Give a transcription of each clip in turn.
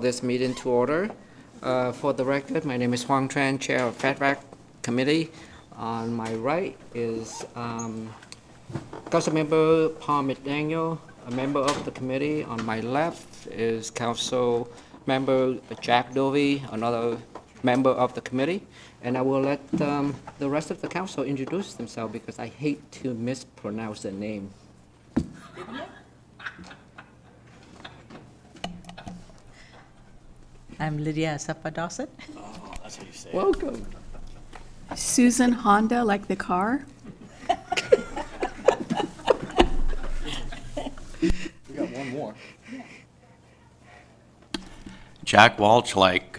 This meeting to order. For the record, my name is Huang Tran, Chair of FedRAC Committee. On my right is Councilmember Paul McDaniel, a member of the committee. On my left is Councilmember Jack Dovey, another member of the committee. And I will let the rest of the council introduce themselves because I hate to mispronounce their name. I'm Lydia Asapa Dawson. Oh, that's how you say it. Welcome. Susan Honda, like the car. We got one more. Jack Walsh, like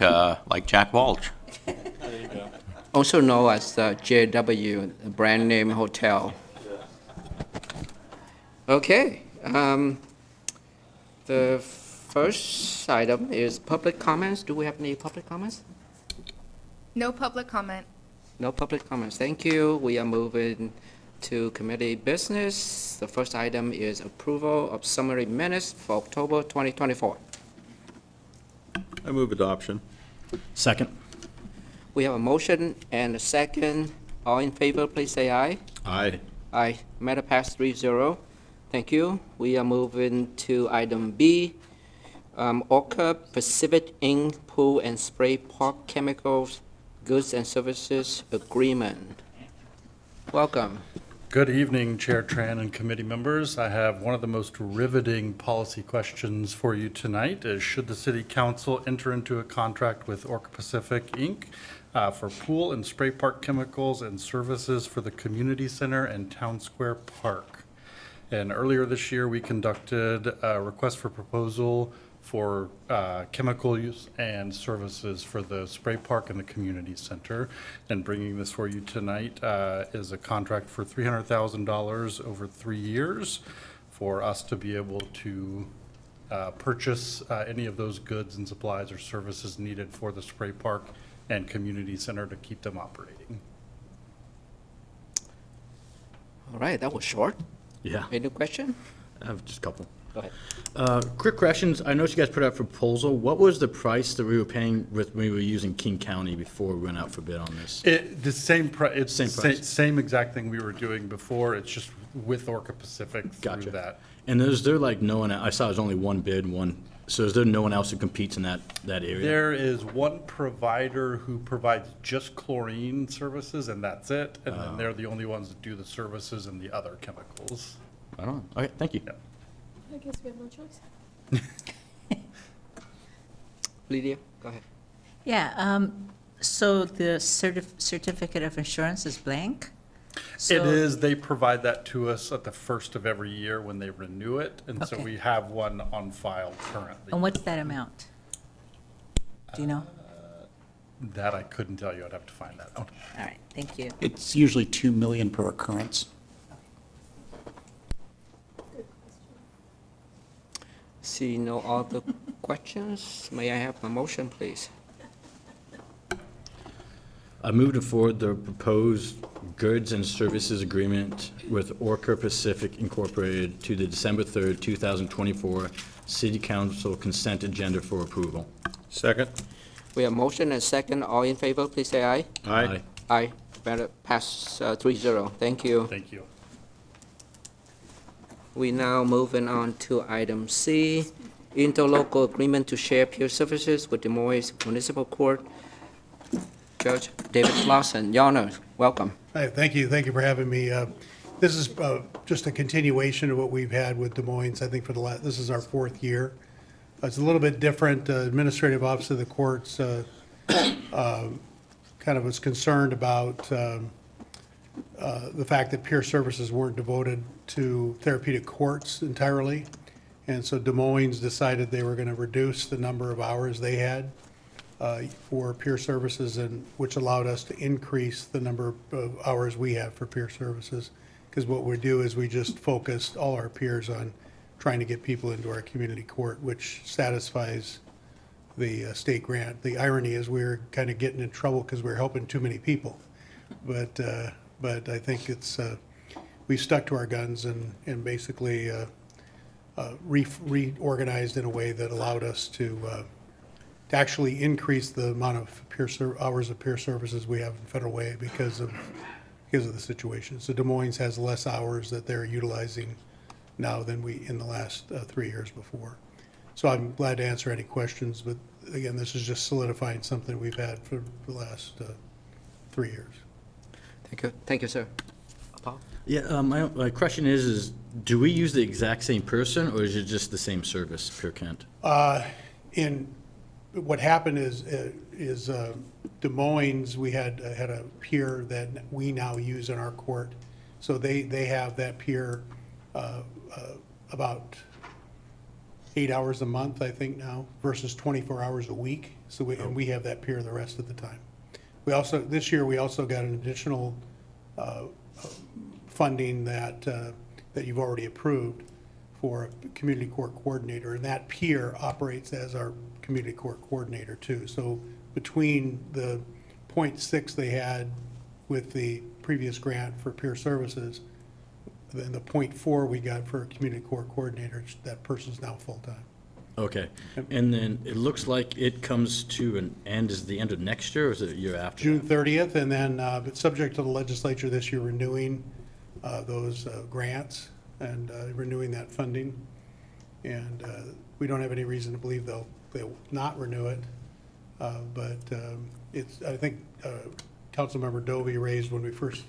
Jack Walsh. There you go. Also known as JW, the brand name hotel. Okay. The first item is public comments. Do we have any public comments? No public comment. No public comments. Thank you. We are moving to committee business. The first item is approval of summary minutes for October 2024. I move adoption. Second. We have a motion and a second. All in favor, please say aye. Aye. Aye. Matter passed 3-0. Thank you. We are moving to item B. Orca Pacific Inc. Pool and Spray Park Chemicals Goods and Services Agreement. Welcome. Good evening, Chair Tran and committee members. I have one of the most riveting policy questions for you tonight is should the City Council enter into a contract with Orca Pacific Inc. For pool and spray park chemicals and services for the community center and town square park. And earlier this year, we conducted a request for proposal for chemical use and services for the spray park and the community center. And bringing this for you tonight is a contract for $300,000 over 3 years for us to be able to purchase any of those goods and supplies or services needed for the spray park and community center to keep them operating. All right, that was short. Yeah, Any question? I have just a couple. Go ahead. Quick questions. I noticed you guys put out a proposal. What was the price that we were paying when we were using King County before we went out for bid on this? The same it's Same price. same exact thing we were doing before. It's just with Orca Pacific through Gotcha. that. And is there like no one, I saw there's only one bid, so is there no one else who competes in that area? There is one provider who provides just chlorine services, and that's it. And then they're the only ones that do the services and the other chemicals. I don't know. Okay, thank you. Yeah. I guess we have no choice. Lydia, go ahead. Yeah, so the certificate of insurance is blank? It So- is, they provide that to us at the first of every year when they renew it. And so Okay. we have one on file currently. And what's that amount? Do you know? That I couldn't tell you. I'd have to find that out. All right, thank you. It's usually 2 million per occurrence. See no other questions? May I have a motion, please? I moved to forward the proposed goods and services agreement with Orca Pacific Incorporated to the December 3rd, 2024 City Council consent agenda for approval. Second. We have motion and second. All in favor, please say aye. Aye. Aye. Matter pass 3-0. Thank you. Thank you. We now moving on to item C, interlocal agreement to share peer services with Des Moines Municipal Court. Judge David Lawson, Your Honor, welcome. Hi, thank you for having me. This is just a continuation of what we've had with Des Moines, I think this is our 4th year. It's a little bit different. Administrative Office of the Courts kind of was concerned about the fact that peer services weren't devoted to therapeutic courts entirely. And so Des Moines decided they were going to reduce the number of hours they had for peer services, and which allowed us to increase the number of hours we have for peer services. Because what we do is we just focused all our peers on trying to get people into our community court, which satisfies the state grant. The irony is we were kind of getting in trouble because we were helping too many people. But I think we stuck to our guns and basically reorganized in a way that allowed us to to actually increase the amount of hours of peer services we have in Federal Way because of the situation. So Des Moines has less hours that they're utilizing now than we, in the last 3 years before. So I'm glad to answer any questions, but again, this is just solidifying something we've had for the last 3 years. Thank you, sir. Paul? Yeah, my question is do we use the exact same person, or is it just the same service, Peer Kent? What happened is Des Moines, we had a peer that we now use in our court. So they have that peer about 8 hours a month, I think now, versus 24 hours a week. So and we have that peer the rest of the time. This year, we also got an additional funding that you've already approved for a community court coordinator, and that peer operates as our community court coordinator too. So between the 0.6 they had with the previous grant for peer services, then the 0.4 we got for a community court coordinator, that person's now full-time. Okay. And then it looks like it comes to an end, is it the end of next year, or is it a year after? June 30th, and then, but subject to the legislature this year renewing those grants and renewing that funding. And we don't have any reason to believe they'll not renew it. But I think Councilmember Dovey raised when we first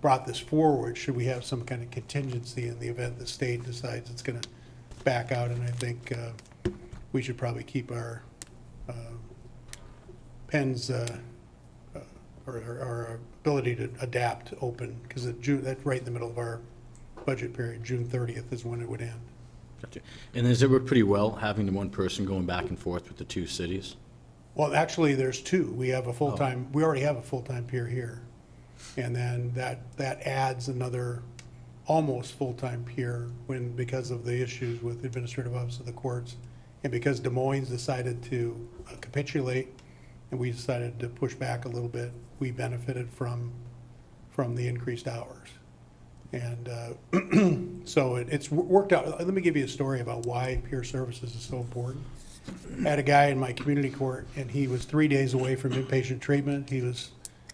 brought this forward, should we have some kind of contingency in the event the state decides it's going to back out? And I think we should probably keep our pens or our ability to adapt open, because that's right in the middle of our budget period. June 30th is when it would end. Gotcha. And does it work pretty well, having the one person going back and forth with the two cities? Well, actually, there's two. We have a full-time, we already have a full-time peer here. And then that adds another almost full-time peer because of the issues with the Administrative Office of the Courts. And because Des Moines decided to capitulate and we decided to push back a little bit, we benefited from the increased hours. And so it's worked out. Let me give you a story about why peer services is so important. I had a guy in my community court, and he was 3 days away from inpatient treatment. He was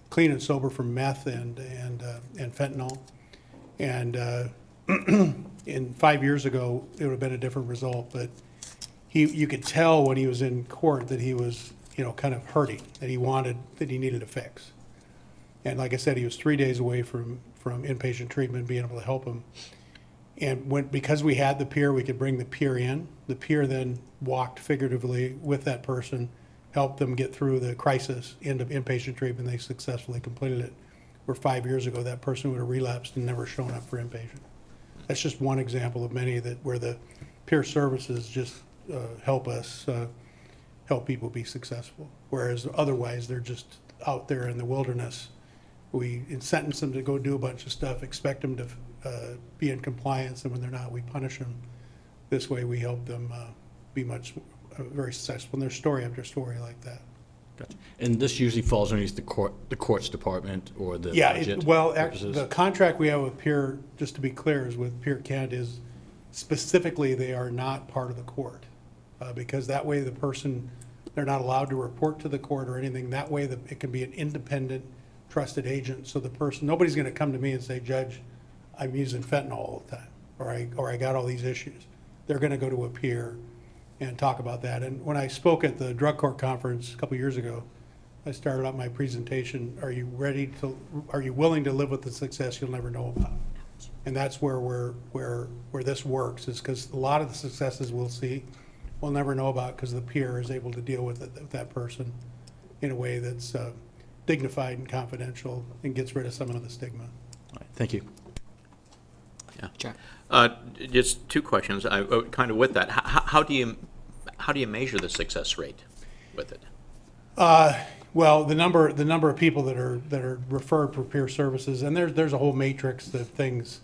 clean and sober from meth and fentanyl. And in 5 years ago, it would have been a different result. But you could tell when he was in court that he was, kind of hurting, that he needed a fix. And like I said, he was 3 days away from inpatient treatment, being able to help him. And because we had the peer, we could bring the peer in. The peer then walked figuratively with that person, helped them get through the crisis into inpatient treatment. They successfully completed it. Where 5 years ago, that person would have relapsed and never shown up for inpatient. That's just one example of many where the peer services just help us help people be successful. Whereas otherwise, they're just out there in the wilderness. We sentence them to go do a bunch of stuff, expect them to be in compliance, and when they're not, we punish them. This way, we help them be very successful in their story after story like that. Gotcha. And this usually falls underneath the courts department or the Yeah, budget actually, purposes? the contract we have with Peer, just to be clear, is with Peer Kent is specifically they are not part of the court. Because that way they're not allowed to report to the court or anything. That way it can be an independent, trusted agent. So nobody's going to come to me and say, Judge, I'm using fentanyl all the time, or I got all these issues. They're going to go to a peer and talk about that. And when I spoke at the drug court conference a couple years ago, I started out my presentation, are you willing to live with the success you'll never know about? And that's where this works, is because a lot of the successes we'll see, we'll never know about because the peer is able to deal with that person in a way that's dignified and confidential and gets rid of some of the stigma. All right, thank you. Jack? Just two questions, kind of with that. How do you measure the success rate with it? Well, the number of people that are referred for peer services, and there's a whole matrix of things,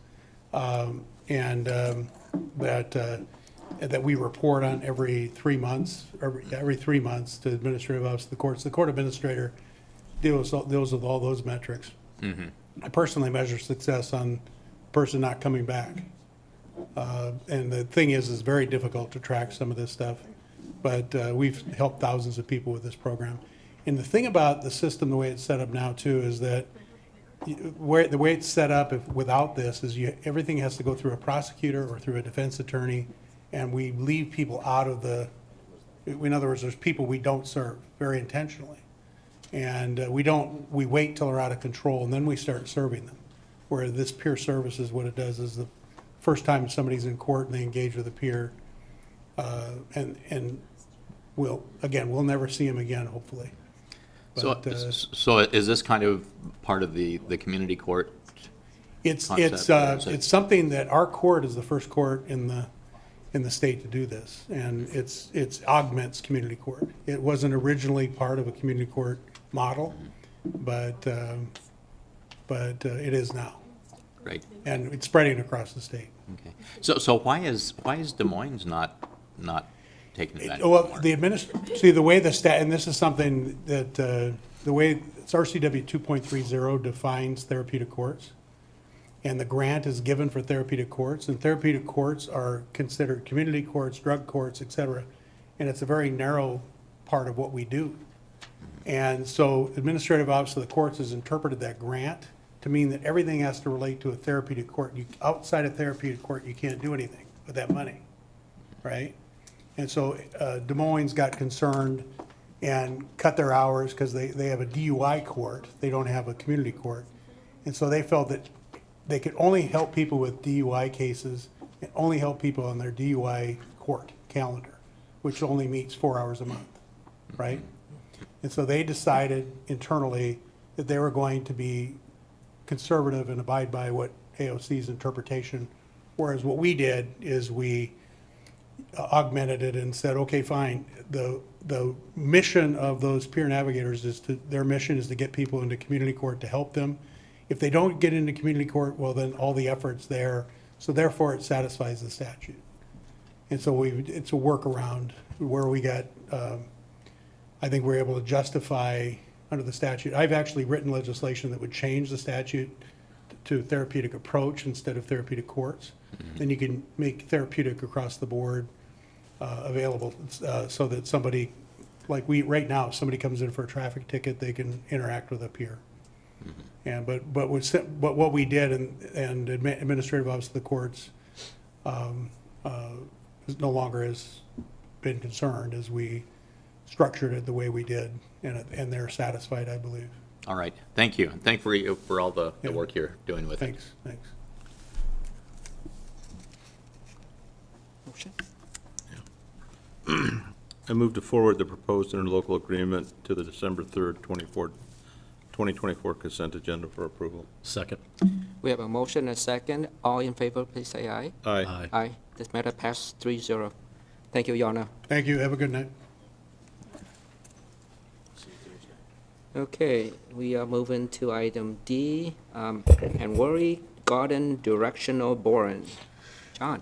that we report on every 3 months, every 3 months to Administrative Office of the Courts. The court administrator deals with all those metrics. Mm-hmm. I personally measure success on person not coming back. And the thing is, it's very difficult to track some of this stuff. But we've helped thousands of people with this program. And the thing about the system, the way it's set up now too, is that the way it's set up without this is everything has to go through a prosecutor or through a defense attorney, and we leave people out of in other words, there's people we don't serve very intentionally. And we wait till they're out of control and then we start serving them. Where this peer service is what it does is the first time somebody's in court and they engage with a peer, and we'll never see them again, hopefully. So, But, so is this kind of part of the community court? It's concept, or is it- it's something that our court is the first court in the state to do this, and it's augments community court. It wasn't originally part of a community court model, but it is now, Right, and it's spreading across the state. okay. So why is Des Moines not taking advantage Well, more? the way and this is something that, the way, it's RCW 2.30 defines therapeutic courts. And the grant is given for therapeutic courts, and therapeutic courts are considered community courts, drug courts, et cetera. And it's a very narrow part of what we do. And so Administrative Office of the Courts has interpreted that grant to mean that everything has to relate to a therapeutic court. Outside of therapeutic court, you can't do anything with that money, right? And so Des Moines got concerned and cut their hours because they have a DUI court. They don't have a community court. And so they felt that they could only help people with DUI cases and only help people on their DUI court calendar, which only meets 4 hours a month, right? And so they decided internally that they were going to be conservative and abide by what AOC's interpretation, whereas what we did is we augmented it and said, okay, fine. The mission of those peer navigators their mission is to get people into community court to help them. If they don't get into community court, well, then all the effort's there. So therefore, it satisfies the statute. And so it's a workaround where we got, I think we're able to justify under the statute. I've actually written legislation that would change the statute to therapeutic approach instead of therapeutic courts. Then you can make therapeutic across the board available so that somebody, like right now, if somebody comes in for a traffic ticket, they can interact with a peer. And but what we did and Administrative Office of the Courts no longer has been concerned as we structured it the way we did, and they're satisfied, I believe. All right, thank you. Thank you for all the Yeah. work you're doing with it. Thanks. Motion? I move to forward the proposed interlocal agreement to the December 3rd, 2024 consent agenda for approval. Second. We have a motion and a second. All in favor, please say aye. Aye. Aye. This matter passed 3-0. Thank you, Your Honor. Thank you. Have a good night. Okay, we are moving to item D, Henworthy Garden Directional Boring. John?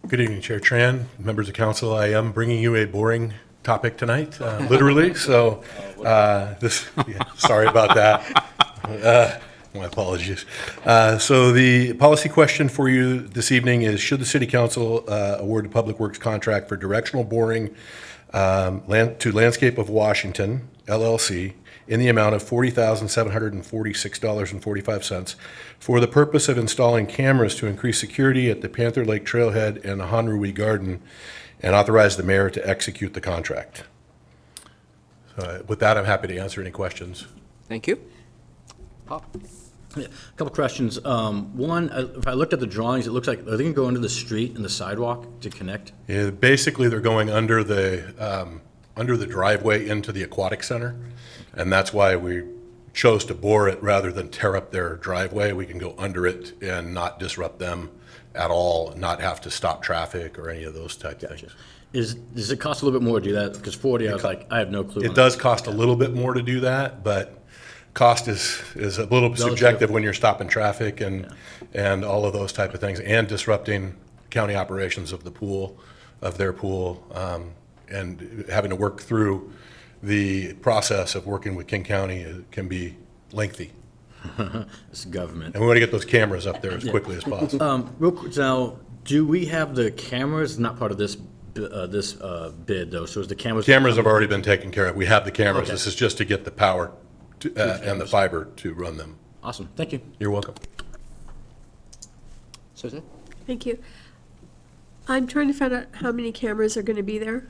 Good evening, Chair Tran, members of council. I am bringing you a boring topic tonight, literally, so sorry about that. My apologies. So the policy question for you this evening is, should the city council award a public works contract for directional boring to Landscape of Washington, LLC, in the amount of $40,746.45 for the purpose of installing cameras to increase security at the Panther Lake Trailhead and the Hanrui Garden, and authorize the mayor to execute the contract. With that, I'm happy to answer any questions. Thank you. Yeah, a couple questions. One, if I looked at the drawings, it looks like, are they going to go under the street and the sidewalk to connect? Yeah, basically, they're going under the driveway into the aquatic center, and that's why we chose to bore it rather than tear up their driveway. We can go under it and not disrupt them at all, and not have to stop traffic or any of those type of things. Does it cost a little bit more to do that? Because 40, I was like, I have no clue. It does cost a little bit more to do that, but cost is a little subjective when you're stopping traffic and all of those type of things, and disrupting county operations of the pool, of their pool, and having to work through the process of working with King County can be lengthy. It's government. And we want to get those cameras up there as quickly as possible. Real quick, now, do we have the cameras, not part of this bid, though, so is the cameras? Cameras have already been taken care of. We have the cameras. Okay. This is just to get the power and the fiber to run them. Awesome, thank you. You're welcome. Susan? Thank you. I'm trying to find out how many cameras are going to be there.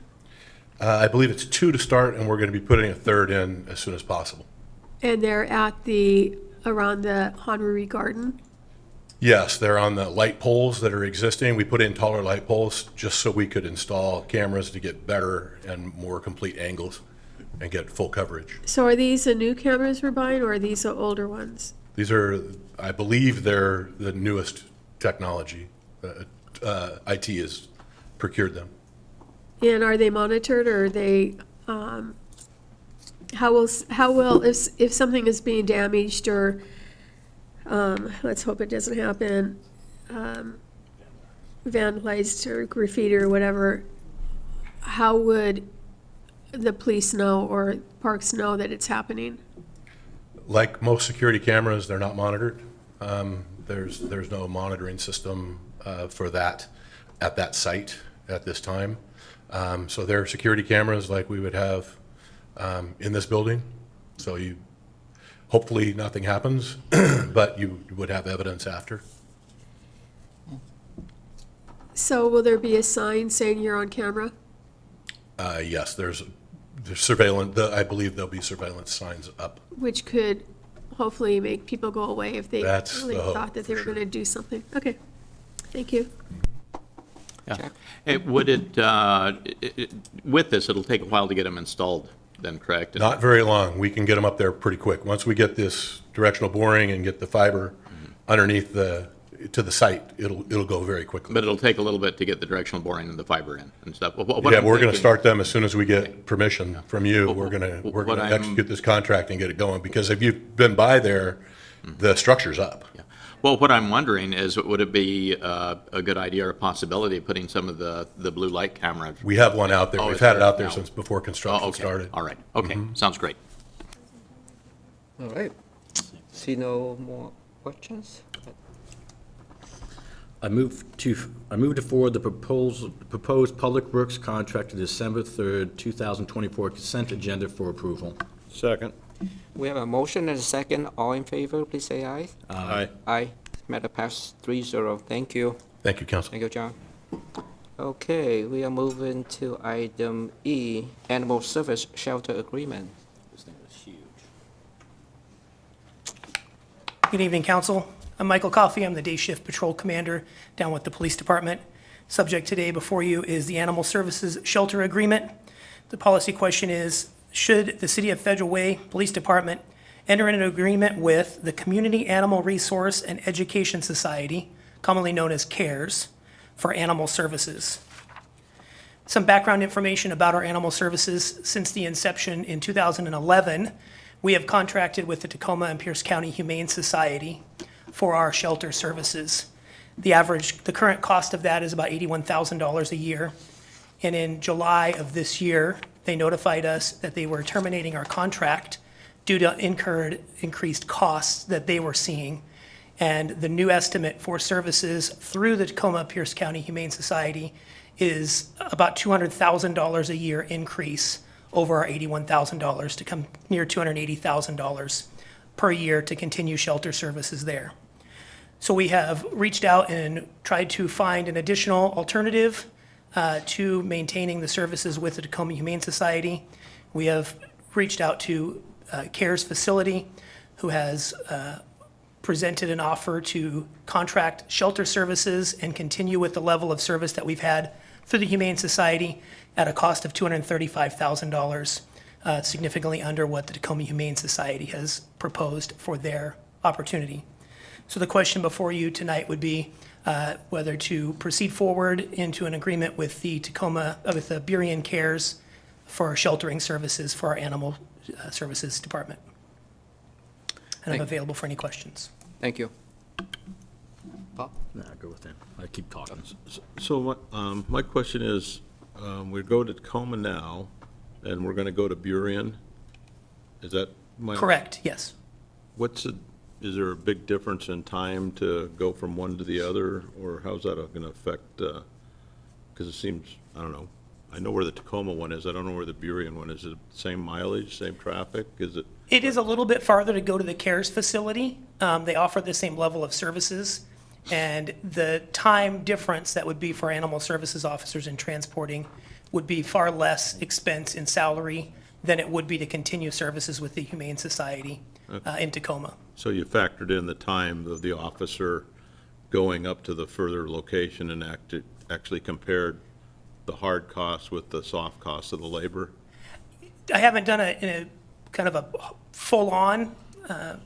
I believe it's 2 to start, and we're going to be putting a third in as soon as possible. And they're at around the Honruri Garden. Yes, they're on the light poles that are existing. We put in taller light poles just so we could install cameras to get better and more complete angles and get full coverage. So are these the new cameras we're buying, or are these the older ones? These are, I believe they're the newest technology. IT has procured them. And are they monitored, or are they, how will, if something is being damaged, or, let's hope it doesn't happen, vandalized or graffiti or whatever, how would the police know or parks know that it's happening? Like most security cameras, they're not monitored. There's no monitoring system for that at that site at this time. So they're security cameras like we would have in this building. So hopefully nothing happens, but you would have evidence after. So will there be a sign saying you're on camera? Yes, there's surveillance, I believe there'll be surveillance signs up. Which could hopefully make people go away if they That's really the hope, thought that they for were sure. going to do something. Okay, thank you. Yeah. With this, it'll take a while to get them installed then, correct? Not very long. We can get them up there pretty quick. Once we get this directional boring and get the fiber underneath to the site, it'll go very quickly. But it'll take a little bit to get the directional boring and the fiber in and stuff. What Yeah, I'm we're going to thinking- start them as soon as we get permission from you. We're going to What I'm- execute this contract and get it going, because if you've been by there, the structure's up. Yeah. Well, what I'm wondering is, would it be a good idea or a possibility of putting some of the blue light cameras? We have one out there. Oh, We've it's had it there out there now. since before Oh, construction okay. started. All right, okay, sounds great. All right. See no more questions? I move to forward the proposed Public Works contract to December 3rd, 2024 consent agenda for approval. Second. We have a motion and a second. All in favor, please say aye. Aye. Aye. Matter pass 3-0. Thank you. Thank you, Council. Thank you, John. Okay, we are moving to item E, Animal Service Shelter Agreement. This thing is huge. Good evening, Council. I'm Michael Coffey. I'm the Day Shift Patrol Commander down with the Police Department. Subject today before you is the Animal Services Shelter Agreement. The policy question is, should the City of Federal Way Police Department enter into an agreement with the Community Animal Resource and Education Society, commonly known as CARES, for animal services? Some background information about our animal services. Since the inception in 2011, we have contracted with the Tacoma and Pierce County Humane Society for our shelter services. The current cost of that is about $81,000 a year. And in July of this year, they notified us that they were terminating our contract due to increased costs that they were seeing. And the new estimate for services through the Tacoma Pierce County Humane Society is about $200,000 a year increase over our $81,000 to come near $280,000 per year to continue shelter services there. So we have reached out and tried to find an additional alternative to maintaining the services with the Tacoma Humane Society. We have reached out to CARES Facility, who has presented an offer to contract shelter services and continue with the level of service that we've had through the Humane Society at a cost of $235,000, significantly under what the Tacoma Humane Society has proposed for their opportunity. So the question before you tonight would be whether to proceed forward into an agreement with the Burien CARES for sheltering services for our Animal Services Department. And I'm available for any questions. Thank you. Nah, go with that. I keep talking. So my question is, we go to Tacoma now, and we're going to go to Burien. Is that my? Correct, yes. Is there a big difference in time to go from one to the other, or how's that going to affect, because it seems, I don't know, I know where the Tacoma one is, I don't know where the Burien one is. Is it same mileage, same traffic? Is it? It is a little bit farther to go to the CARES facility. They offer the same level of services, and the time difference that would be for animal services officers in transporting would be far less expense in salary than it would be to continue services with the Humane Society in Tacoma. So you factored in the time of the officer going up to the further location and actually compared the hard costs with the soft costs of the labor? I haven't done a kind of a full-on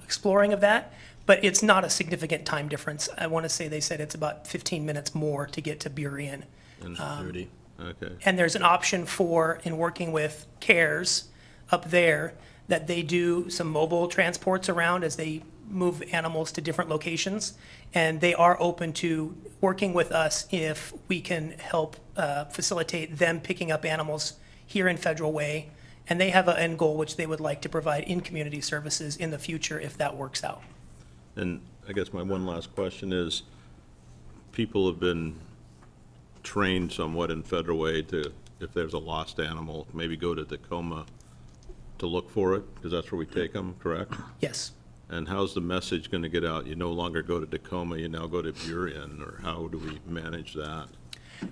exploring of that, but it's not a significant time difference. I want to say they said it's about 15 minutes more to get to Burien. And 30. Okay. And there's an option for, in working with CARES up there, that they do some mobile transports around as they move animals to different locations. And they are open to working with us if we can help facilitate them picking up animals here in Federal Way. And they have an end goal which they would like to provide in community services in the future if that works out. And I guess my one last question is, people have been trained somewhat in Federal Way to, if there's a lost animal, maybe go to Tacoma to look for it, because that's where we take them, correct? Yes. And how's the message going to get out? You no longer go to Tacoma, you now go to Burien, or how do we manage that?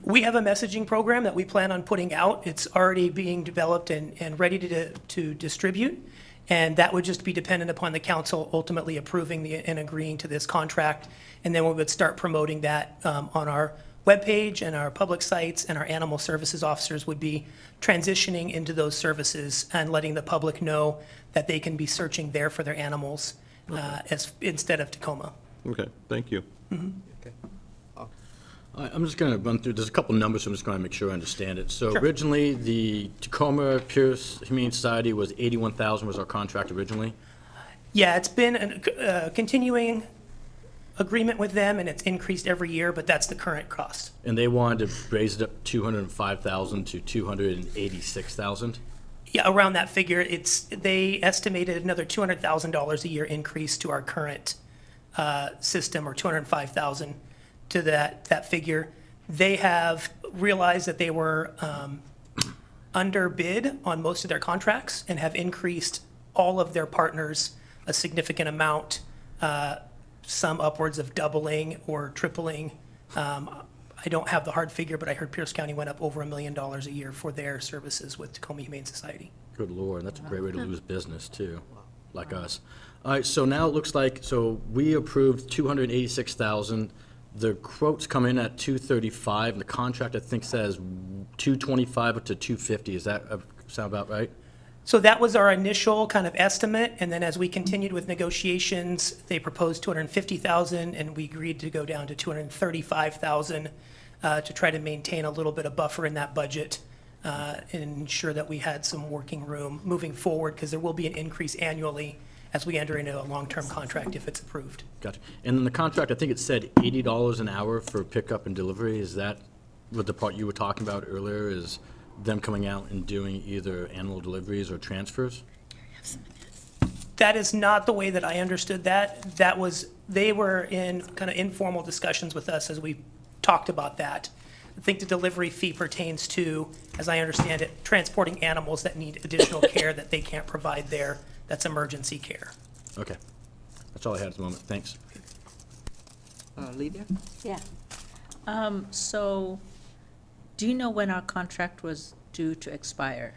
We have a messaging program that we plan on putting out. It's already being developed and ready to distribute. And that would just be dependent upon the council ultimately approving and agreeing to this contract. And then we would start promoting that on our webpage and our public sites, and our animal services officers would be transitioning into those services and letting the public know that they can be searching there for their animals instead of Tacoma. Okay, thank you. I'm just going to run through, there's a couple numbers, so I'm just going to make sure I understand it. So originally, the Tacoma Pierce Humane Society was $81,000 was our contract originally? Yeah, it's been a continuing agreement with them, and it's increased every year, but that's the current cost. And they wanted to raise it up $205,000 to $286,000? Yeah, around that figure. They estimated another $200,000 a year increase to our current system, or $205,000 to that figure. They have realized that they were underbid on most of their contracts and have increased all of their partners a significant amount, some upwards of doubling or tripling. I don't have the hard figure, but I heard Pierce County went up over $1 million a year for their services with Tacoma Humane Society. Good Lord, that's a great way to lose business, too, like us. All right, so now it looks like, so we approved $286,000. The quotes come in at $235, and the contract, I think, says $225 up to $250. Is that sound about right? So that was our initial kind of estimate, and then as we continued with negotiations, they proposed $250,000, and we agreed to go down to $235,000 to try to maintain a little bit of buffer in that budget and ensure that we had some working room moving forward, because there will be an increase annually as we enter into a long-term contract if it's approved. Gotcha. And in the contract, I think it said $80 an hour for pickup and delivery. Is that what the part you were talking about earlier, is them coming out and doing either animal deliveries or transfers? That is not the way that I understood that. They were in kind of informal discussions with us as we talked about that. I think the delivery fee pertains to, as I understand it, transporting animals that need additional care that they can't provide there. That's emergency care. Okay. That's all I had at the moment. Thanks. Lydia? Yeah. So, do you know when our contract was due to expire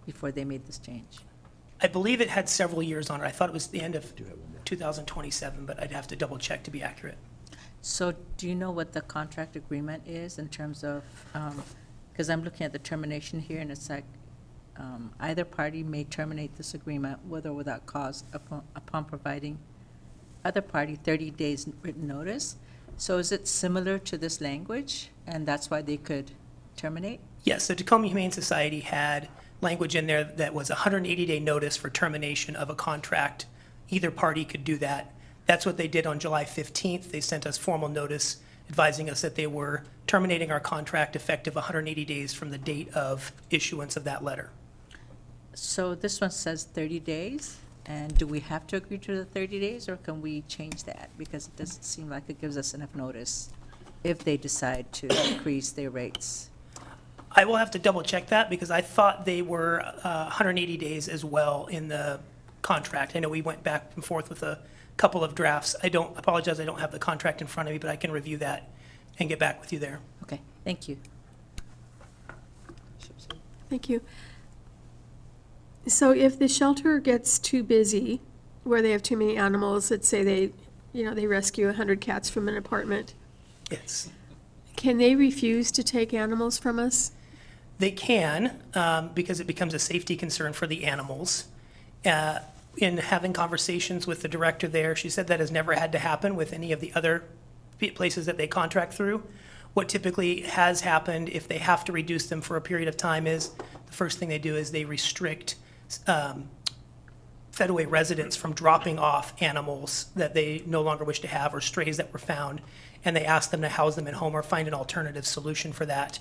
before they made this change? I believe it had several years on it. I thought it was the end of 2027, but I'd have to double check to be accurate. So do you know what the contract agreement is in terms of, because I'm looking at the termination here, and it's like, either party may terminate this agreement with or without cause upon providing other party 30 days written notice. So is it similar to this language, and that's why they could terminate? Yes, the Tacoma Humane Society had language in there that was a 180-day notice for termination of a contract. Either party could do that. That's what they did on July 15th. They sent us formal notice advising us that they were terminating our contract effective 180 days from the date of issuance of that letter. So this one says 30 days, and do we have to agree to the 30 days, or can we change that? Because it doesn't seem like it gives us enough notice if they decide to increase their rates. I will have to double check that because I thought they were 180 days as well in the contract. I know we went back and forth with a couple of drafts. I apologize, I don't have the contract in front of me, but I can review that and get back with you there. Okay, thank you. Thank you. So if the shelter gets too busy, where they have too many animals, let's say they rescue 100 cats from an apartment, Yes. can they refuse to take animals from us? They can, because it becomes a safety concern for the animals. In having conversations with the director there, she said that has never had to happen with any of the other places that they contract through. What typically has happened, if they have to reduce them for a period of time, is the first thing they do is they restrict Fedway residents from dropping off animals that they no longer wish to have or strays that were found, and they ask them to house them at home or find an alternative solution for that.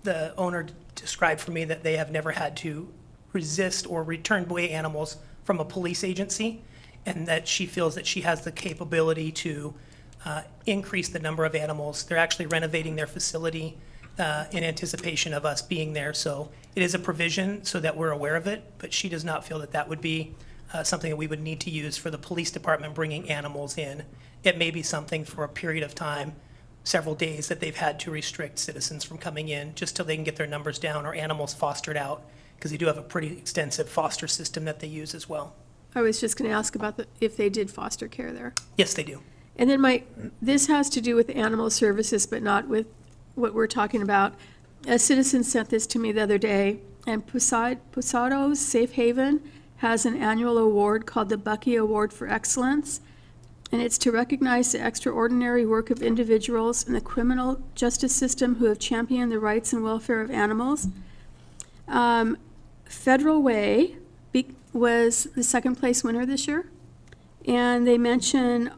The owner described for me that they have never had to resist or return away animals from a police agency, and that she feels that she has the capability to increase the number of animals. They're actually renovating their facility in anticipation of us being there, so it is a provision so that we're aware of it, but she does not feel that that would be something that we would need to use for the police department bringing animals in. It may be something for a period of time, several days, that they've had to restrict citizens from coming in just till they can get their numbers down or animals fostered out, because they do have a pretty extensive foster system that they use as well. I was just going to ask about if they did foster care there. Yes, they do. And then this has to do with animal services, but not with what we're talking about. A citizen sent this to me the other day, and Posado's Safe Haven has an annual award called the Bucky Award for Excellence, and it's to recognize the extraordinary work of individuals in the criminal justice system who have championed the rights and welfare of animals. Federal Way was the second place winner this year, and they mention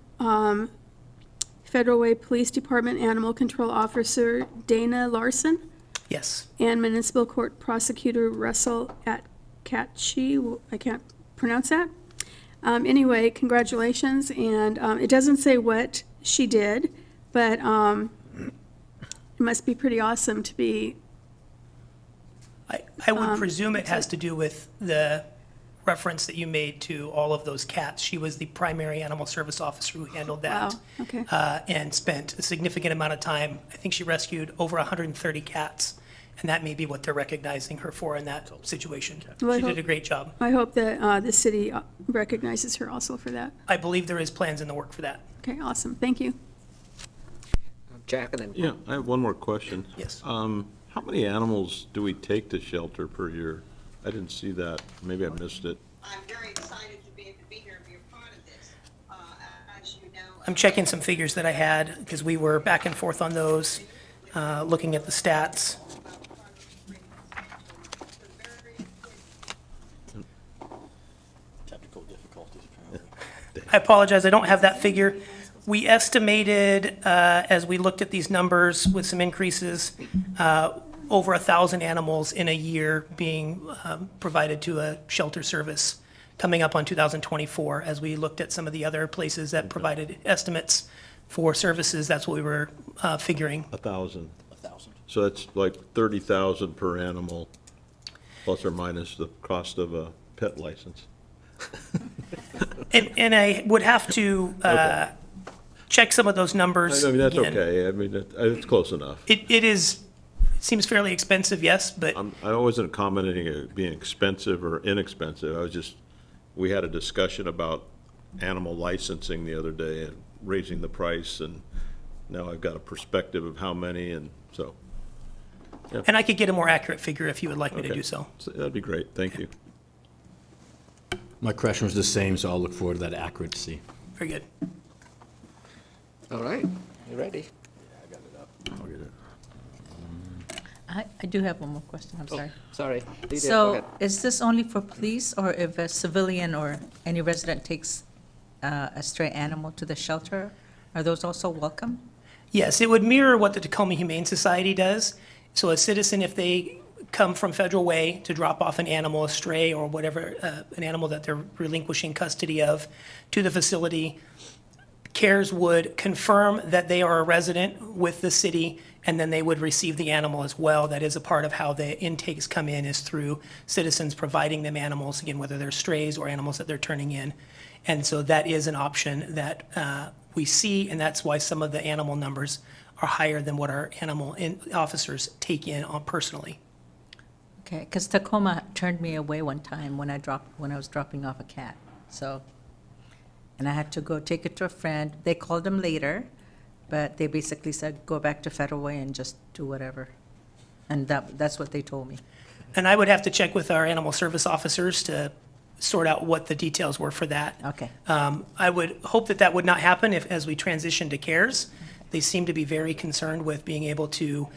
Federal Way Police Department Animal Control Officer Dana Larson Yes. and Municipal Court Prosecutor Russell Atkachi. I can't pronounce that. Anyway, congratulations, and it doesn't say what she did, but it must be pretty awesome to be. I would presume it has to do with the reference that you made to all of those cats. She was the primary animal service officer who handled that. Wow, okay. And spent a significant amount of time. I think she rescued over 130 cats, and that may be what they're recognizing her for in that situation. Well, I She did hope- a great job. I hope that the city recognizes her also for that. I believe there is plans in the work for that. Okay, awesome, thank you. Jack and then. Yeah, I have one more question. Yes. How many animals do we take to shelter per year? I didn't see that. Maybe I missed it. I'm very excited to be able to be here and be a part of this. As you know. I'm checking some figures that I had, because we were back and forth on those, looking at the stats. Technical difficulties, apparently. I apologize, I don't have that figure. We estimated, as we looked at these numbers with some increases, over 1,000 animals in a year being provided to a shelter service coming up on 2024. As we looked at some of the other places that provided estimates for services, that's what we were figuring. 1,000. 1,000. So that's like 30,000 per animal, plus or minus the cost of a pet license. And I would have to Okay. check some of those numbers I mean, that's again. okay. I mean, it's close enough. It seems fairly expensive, yes, but I wasn't commenting it being expensive or inexpensive. I was just, we had a discussion about animal licensing the other day and raising the price, and now I've got a perspective of how many, and so. and I could get a more accurate figure if you would like me to Okay. do so. That'd be great. Thank you. My question was the same, so I'll look forward to that accuracy. Very good. All right, you ready? I'll get it. I do have one more question, I'm sorry. Sorry. Lydia, go So ahead. is this only for police, or if a civilian or any resident takes a stray animal to the shelter, are those also welcome? Yes, it would mirror what the Tacoma Humane Society does. So a citizen, if they come from Federal Way to drop off an animal, a stray or whatever, an animal that they're relinquishing custody of, to the facility, CARES would confirm that they are a resident with the city and then they would receive the animal as well. That is a part of how the intakes come in, is through citizens providing them animals, again, whether they're strays or animals that they're turning in. And so that is an option that we see, and that's why some of the animal numbers are higher than what our officers take in on personally. Okay, because Tacoma turned me away one time when I was dropping off a cat, so, and I had to go take it to a friend. They called them later, but they basically said, go back to Federal Way and just do whatever. And that's what they told me. And I would have to check with our animal service officers to sort out what the details were for that. Okay. I would hope that that would not happen as we transition to CARES. They seem to be very concerned with being able to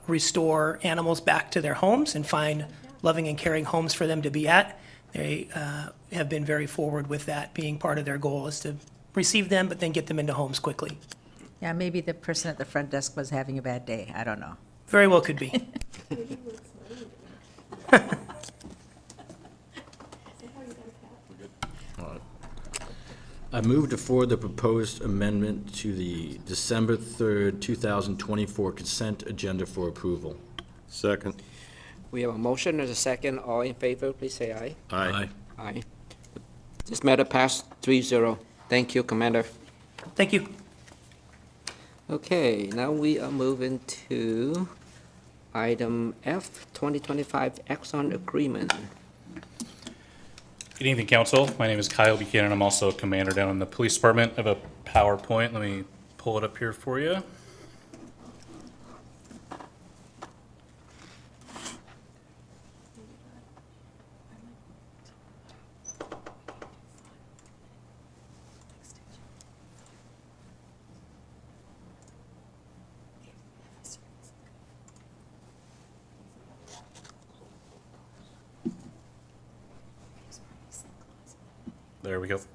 restore animals back to their homes and find loving and caring homes for them to be at. They have been very forward with that being part of their goal, is to receive them, but then get them into homes quickly. Yeah, maybe the person at the front desk was having a bad day. I don't know. Very well could be. I move to forward the proposed amendment to the December 3rd, 2024 consent agenda for approval. Second. We have a motion and a second. All in favor, please say aye. Aye. Aye. This matter passed 3-0. Thank you, Commander. Thank you. Okay, now we are moving to item F, 2025 Exxon Agreement. Good evening, Council. My name is Kyle Buchanan. I'm also a commander down in the police department. I have a PowerPoint. Let me pull it up here for you. There we go. So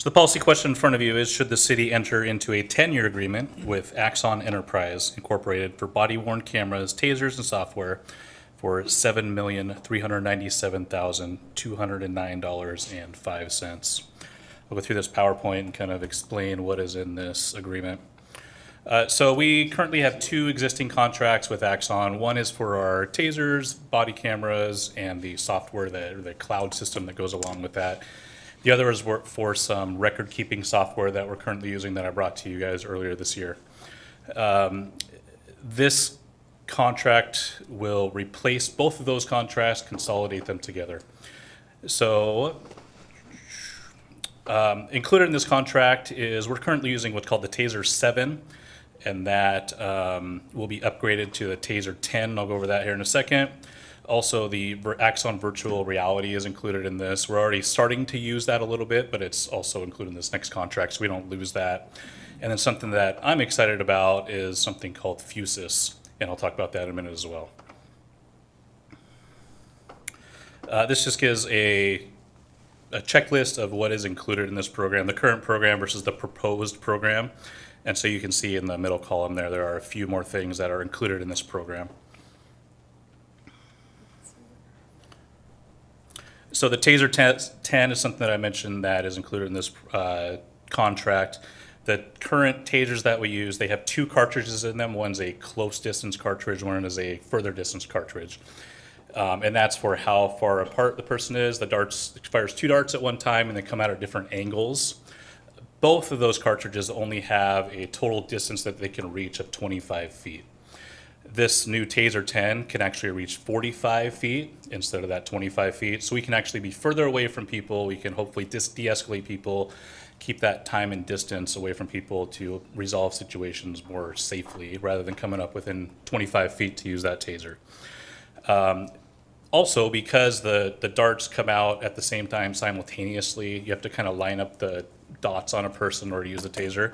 the policy question in front of you is, should the city enter into a 10-year agreement with Axon Enterprise Incorporated for body-worn cameras, tasers, and software for $7,397,209.05. I'll go through this PowerPoint and kind of explain what is in this agreement. So we currently have 2 existing contracts with Axon. One is for our tasers, body cameras, and the software, the cloud system that goes along with that. The other is for some record-keeping software that we're currently using that I brought to you guys earlier this year. This contract will replace both of those contracts, consolidate them together. So included in this contract is we're currently using what's called the TASER 7, and that will be upgraded to the TASER 10. I'll go over that here in a second. Also, the Axon Virtual Reality is included in this. We're already starting to use that a little bit, but it's also included in this next contract, so we don't lose that. And then something that I'm excited about is something called Fusus, and I'll talk about that in a minute as well. This just gives a checklist of what is included in this program, the current program versus the proposed program. And so you can see in the middle column there are a few more things that are included in this program. So the TASER 10 is something that I mentioned that is included in this contract. The current tasers that we use, they have 2 cartridges in them. One's a close distance cartridge, one is a further distance cartridge. And that's for how far apart the person is. The darts fires 2 darts at one time and they come out at different angles. Both of those cartridges only have a total distance that they can reach of 25 feet. This new TASER 10 can actually reach 45 feet instead of that 25 feet. So we can actually be further away from people. We can hopefully de-escalate people, keep that time and distance away from people to resolve situations more safely rather than coming up within 25 feet to use that TASER. Also, because the darts come out at the same time simultaneously, you have to kind of line up the dots on a person or to use the TASER.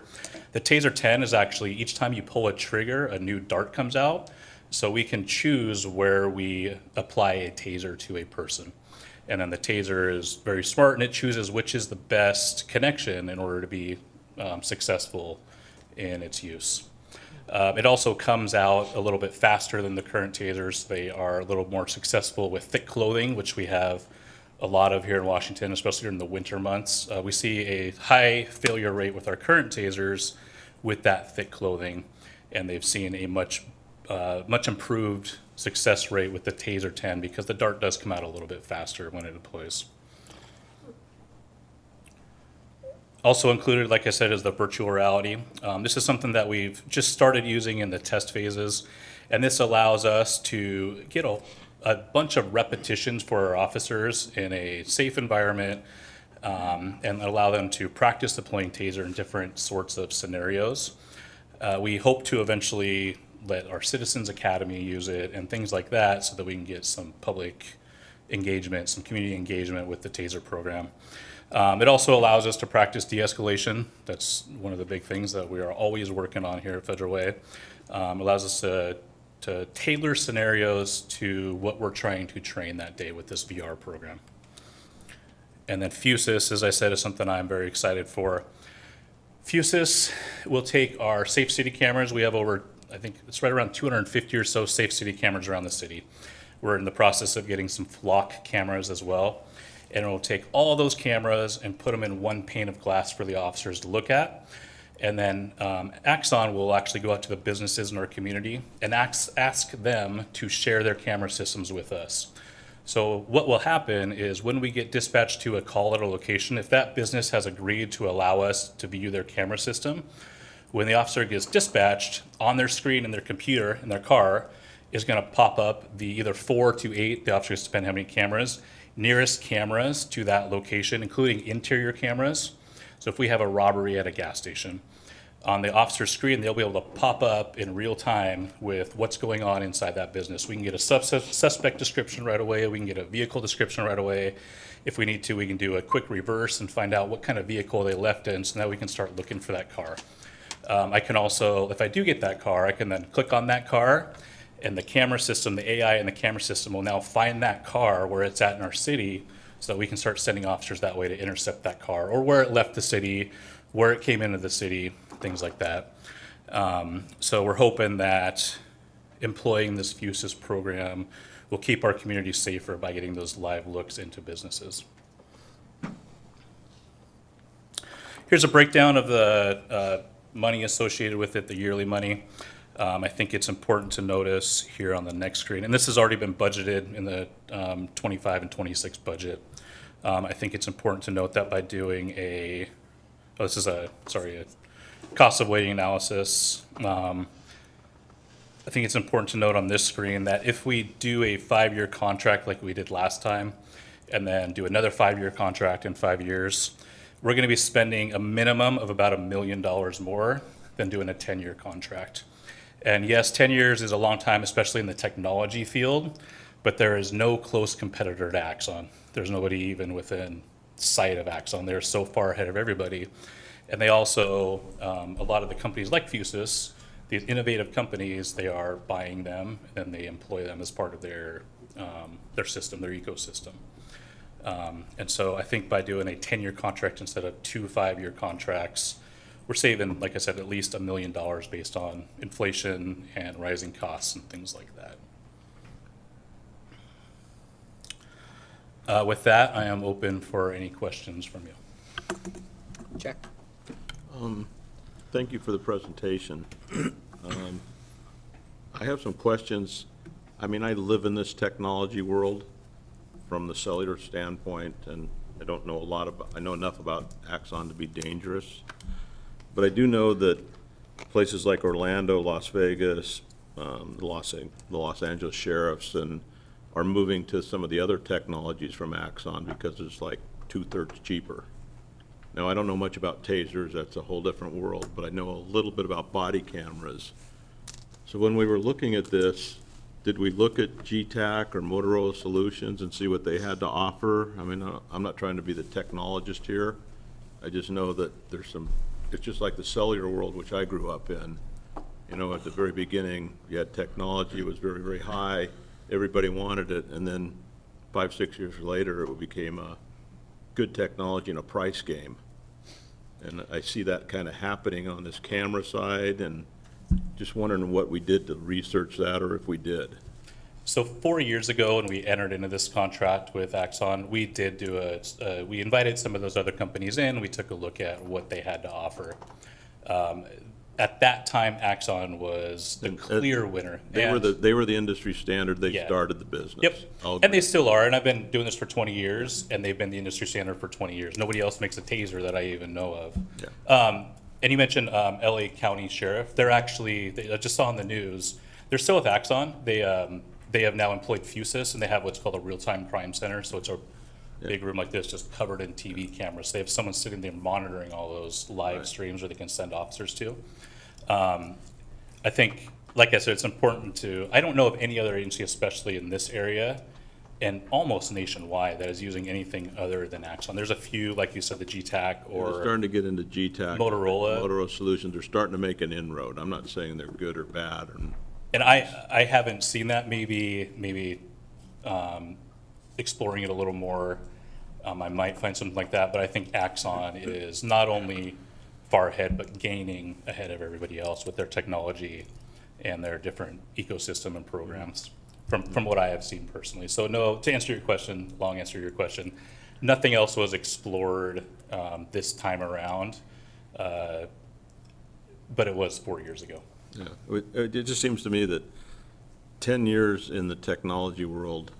The TASER 10 is actually, each time you pull a trigger, a new dart comes out. So we can choose where we apply a TASER to a person. And then the TASER is very smart and it chooses which is the best connection in order to be successful in its use. It also comes out a little bit faster than the current TASERs. They are a little more successful with thick clothing, which we have a lot of here in Washington, especially during the winter months. We see a high failure rate with our current TASERs with that thick clothing. and they've seen a much improved success rate with the TASER 10 because the dart does come out a little bit faster when it deploys. Also included, like I said, is the virtual reality. This is something that we've just started using in the test phases, and this allows us to get a bunch of repetitions for our officers in a safe environment, and allow them to practice deploying TASER in different sorts of scenarios. We hope to eventually let our Citizens Academy use it and things like that so that we can get some public engagement, some community engagement with the TASER program. It also allows us to practice de-escalation. That's one of the big things that we are always working on here at Federal Way. Allows us to tailor scenarios to what we're trying to train that day with this VR program. And then Fusus, as I said, is something I'm very excited for. Fusus will take our safe city cameras. We have over, I think it's right around 250 or so safe city cameras around the city. We're in the process of getting some flock cameras as well. And it will take all those cameras and put them in one pane of glass for the officers to look at. And then Axon will actually go out to the businesses in our community and ask them to share their camera systems with us. So what will happen is when we get dispatched to a call at a location, if that business has agreed to allow us to view their camera system, when the officer gets dispatched, on their screen in their computer, in their car, is gonna pop up the either 4 to 8, the officer gets to spend how many cameras, nearest cameras to that location, including interior cameras. So if we have a robbery at a gas station, on the officer's screen, they'll be able to pop up in real time with what's going on inside that business. We can get a suspect description right away. We can get a vehicle description right away. If we need to, we can do a quick reverse and find out what kind of vehicle they left in, so now we can start looking for that car. I can also, if I do get that car, I can then click on that car, and the camera system, the AI in the camera system will now find that car where it's at in our city, so that we can start sending officers that way to intercept that car, or where it left the city, where it came into the city, things like that. So we're hoping that employing this Fusus program will keep our community safer by getting those live looks into businesses. Here's a breakdown of the money associated with it, the yearly money. I think it's important to notice here on the next screen, and this has already been budgeted in the 25 and 26 budget. I think it's important to note that by doing a cost of waiting analysis. I think it's important to note on this screen that if we do a 5-year contract like we did last time, and then do another 5-year contract in 5 years, we're gonna be spending a minimum of about $1 million more than doing a 10-year contract. And yes, 10 years is a long time, especially in the technology field, but there is no close competitor to Axon. There's nobody even within sight of Axon. They're so far ahead of everybody. And they also, a lot of the companies like Fusus, these innovative companies, they are buying them and they employ them as part of their system, their ecosystem. And so I think by doing a 10-year contract instead of 2 5-year contracts, we're saving, like I said, at least $1 million based on inflation and rising costs and things like that. With that, I am open for any questions from you. Jack? Thank you for the presentation. I have some questions. I mean, I live in this technology world from the cellular standpoint, and I don't know I know enough about Axon to be dangerous. But I do know that places like Orlando, Las Vegas, the Los Angeles sheriffs are moving to some of the other technologies from Axon because it's like 2/3 cheaper. Now, I don't know much about tasers, that's a whole different world, but I know a little bit about body cameras. So when we were looking at this, did we look at GTAC or Motorola Solutions and see what they had to offer? I mean, I'm not trying to be the technologist here. I just know that it's just like the cellular world, which I grew up in. You know, at the very beginning, you had technology, it was very, very high, everybody wanted it, and then 5, 6 years later, it became a good technology and a price game. And I see that kind of happening on this camera side, and just wondering what we did to research that, or if we did. So 4 years ago, when we entered into this contract with Axon, we did do we invited some of those other companies in, we took a look at what they had to offer. At that time, Axon was the clear winner. They were And- they were the industry standard, they Yeah. started the business. Yep, I'll and they agree. still are, and I've been doing this for 20 years, and they've been the industry standard for 20 years. Nobody else makes a taser that I even know of. Yeah. And you mentioned LA County Sheriff. They're actually, I just saw on the news, they're still with Axon. They have now employed Fusus, and they have what's called a real-time crime center. So it's a big room like this, just covered in TV cameras. They have someone sitting there monitoring all those live streams where they can send officers to. I think, like I said, it's important to, I don't know of any other agency, especially in this area, and almost nationwide, that is using anything other than Axon. There's a few, like you said, the GTAC They're or starting to get into GTAC. Motorola. Motorola Solutions, they're starting to make an inroad. I'm not saying they're good or bad, and And I haven't seen that. Maybe exploring it a little more, I might find something like that. But I think Axon is not only far ahead, but gaining ahead of everybody else with their technology and their different ecosystem and programs from what I have seen personally. So no, to answer your question, long answer to your question, nothing else was explored this time around, but it was 4 years ago. yeah. It just seems to me that 10 years in the technology world,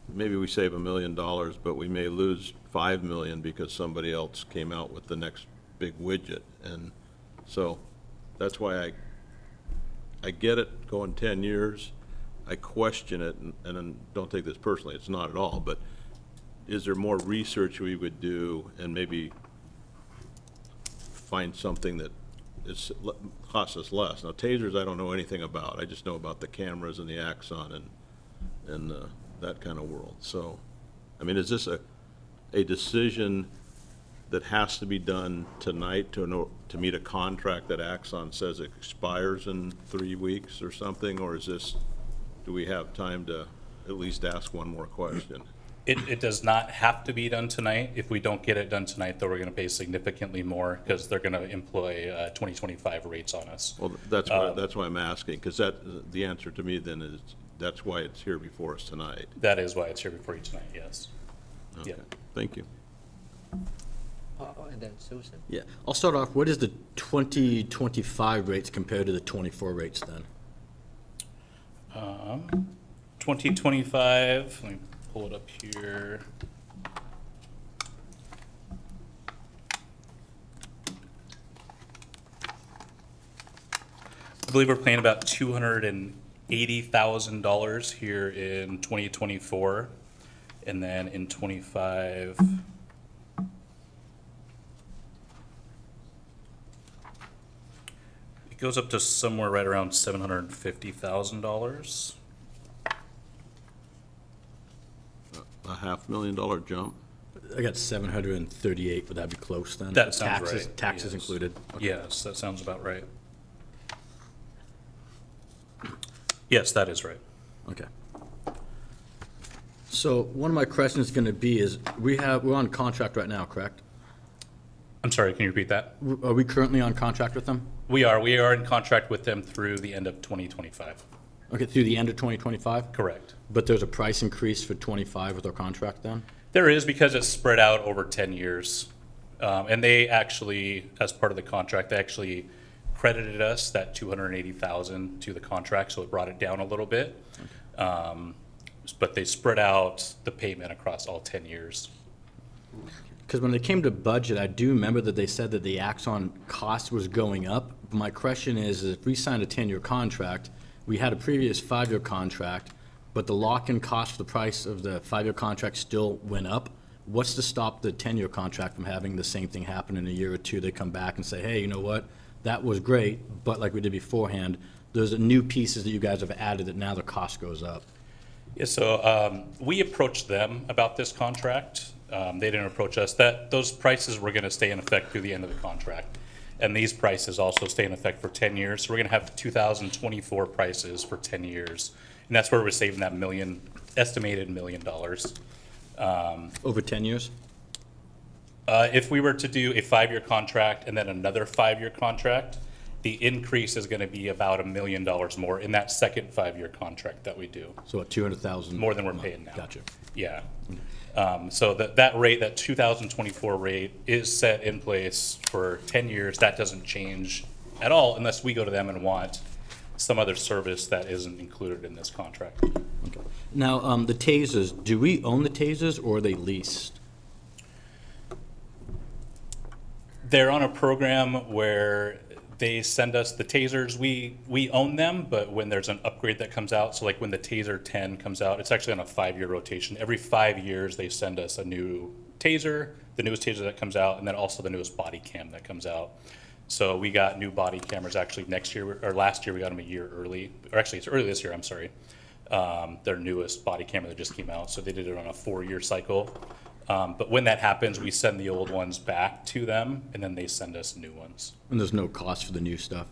maybe we save $1 million, but we may lose 5 million because somebody else came out with the next big widget. And so that's why I get it going 10 years. I question it, and don't take this personally, it's not at all, but is there more research we would do and maybe find something that costs us less? Now, tasers, I don't know anything about. I just know about the cameras and the Axon and that kind of world. So, I mean, is this a decision that has to be done tonight to meet a contract that Axon says expires in 3 weeks or something? Or is this, do we have time to at least ask one more question? It does not have to be done tonight. If we don't get it done tonight, though, we're going to pay significantly more because they're going to employ 2025 rates on us. Well, that's why I'm asking, because the answer to me then is, that's why it's here before us tonight. That is why it's here before you tonight, yes. Okay, Yep. thank you. And then Susan? Yeah, I'll start off, what is the 2025 rates compared to the 24 rates then? 2025, let me pull it up here. I believe we're paying about $280,000 here in 2024, and then in 25. It goes up to somewhere right around $750,000. $500,000 jump? I got 738, would that be close then? That sounds Taxes- right. Taxes Yes. included? Okay. Yes, that sounds about right. Yes, that is right. Okay. So one of my questions is going to be is, we're on contract right now, correct? I'm sorry, can you repeat that? Are we currently on contract with them? We are in contract with them through the end of 2025. Okay, through the end of 2025? Correct. But there's a price increase for 25 with our contract then? There is, because it's spread out over 10 years. And they actually, as part of the contract, they actually credited us that $280,000 to the contract, so it brought it down a little bit. But they spread out the payment across all 10 years. Because when it came to budget, I do remember that they said that the Axon cost was going up. My question is if we signed a 10-year contract, we had a previous 5-year contract, but the lock-in cost for the price of the 5-year contract still went up. What's to stop the 10-year contract from having the same thing happen in a year or two? They come back and say, hey, you know what? That was great, but like we did beforehand, there's new pieces that you guys have added that now the cost goes up. Yeah, so we approached them about this contract. They didn't approach us. Those prices were going to stay in effect through the end of the contract. And these prices also stay in effect for 10 years. So we're going to have 2024 prices for 10 years. And that's where we're saving that estimated $1 million. Over 10 years? If we were to do a 5-year contract and then another 5-year contract, the increase is going to be about $1 million more in that second 5-year contract that we do. So at 200,000? More than we're paying now. Gotcha. Yeah. So that rate, that 2024 rate is set in place for 10 years. That doesn't change at all unless we go to them and want some other service that isn't included in this contract. Now, the tasers, do we own the tasers or are they leased? They're on a program where they send us the tasers. We own them, but when there's an upgrade that comes out, so like when the Taser 10 comes out, it's actually on a 5-year rotation. Every 5 years, they send us a new taser, the newest taser that comes out, and then also the newest body cam that comes out. So we got new body cameras actually next year, or last year we got them a year early, or actually it's early this year, I'm sorry. Their newest body camera that just came out, so they did it on a 4-year cycle. But when that happens, we send the old ones back to them, and then they send us new ones. And there's no cost for the new stuff?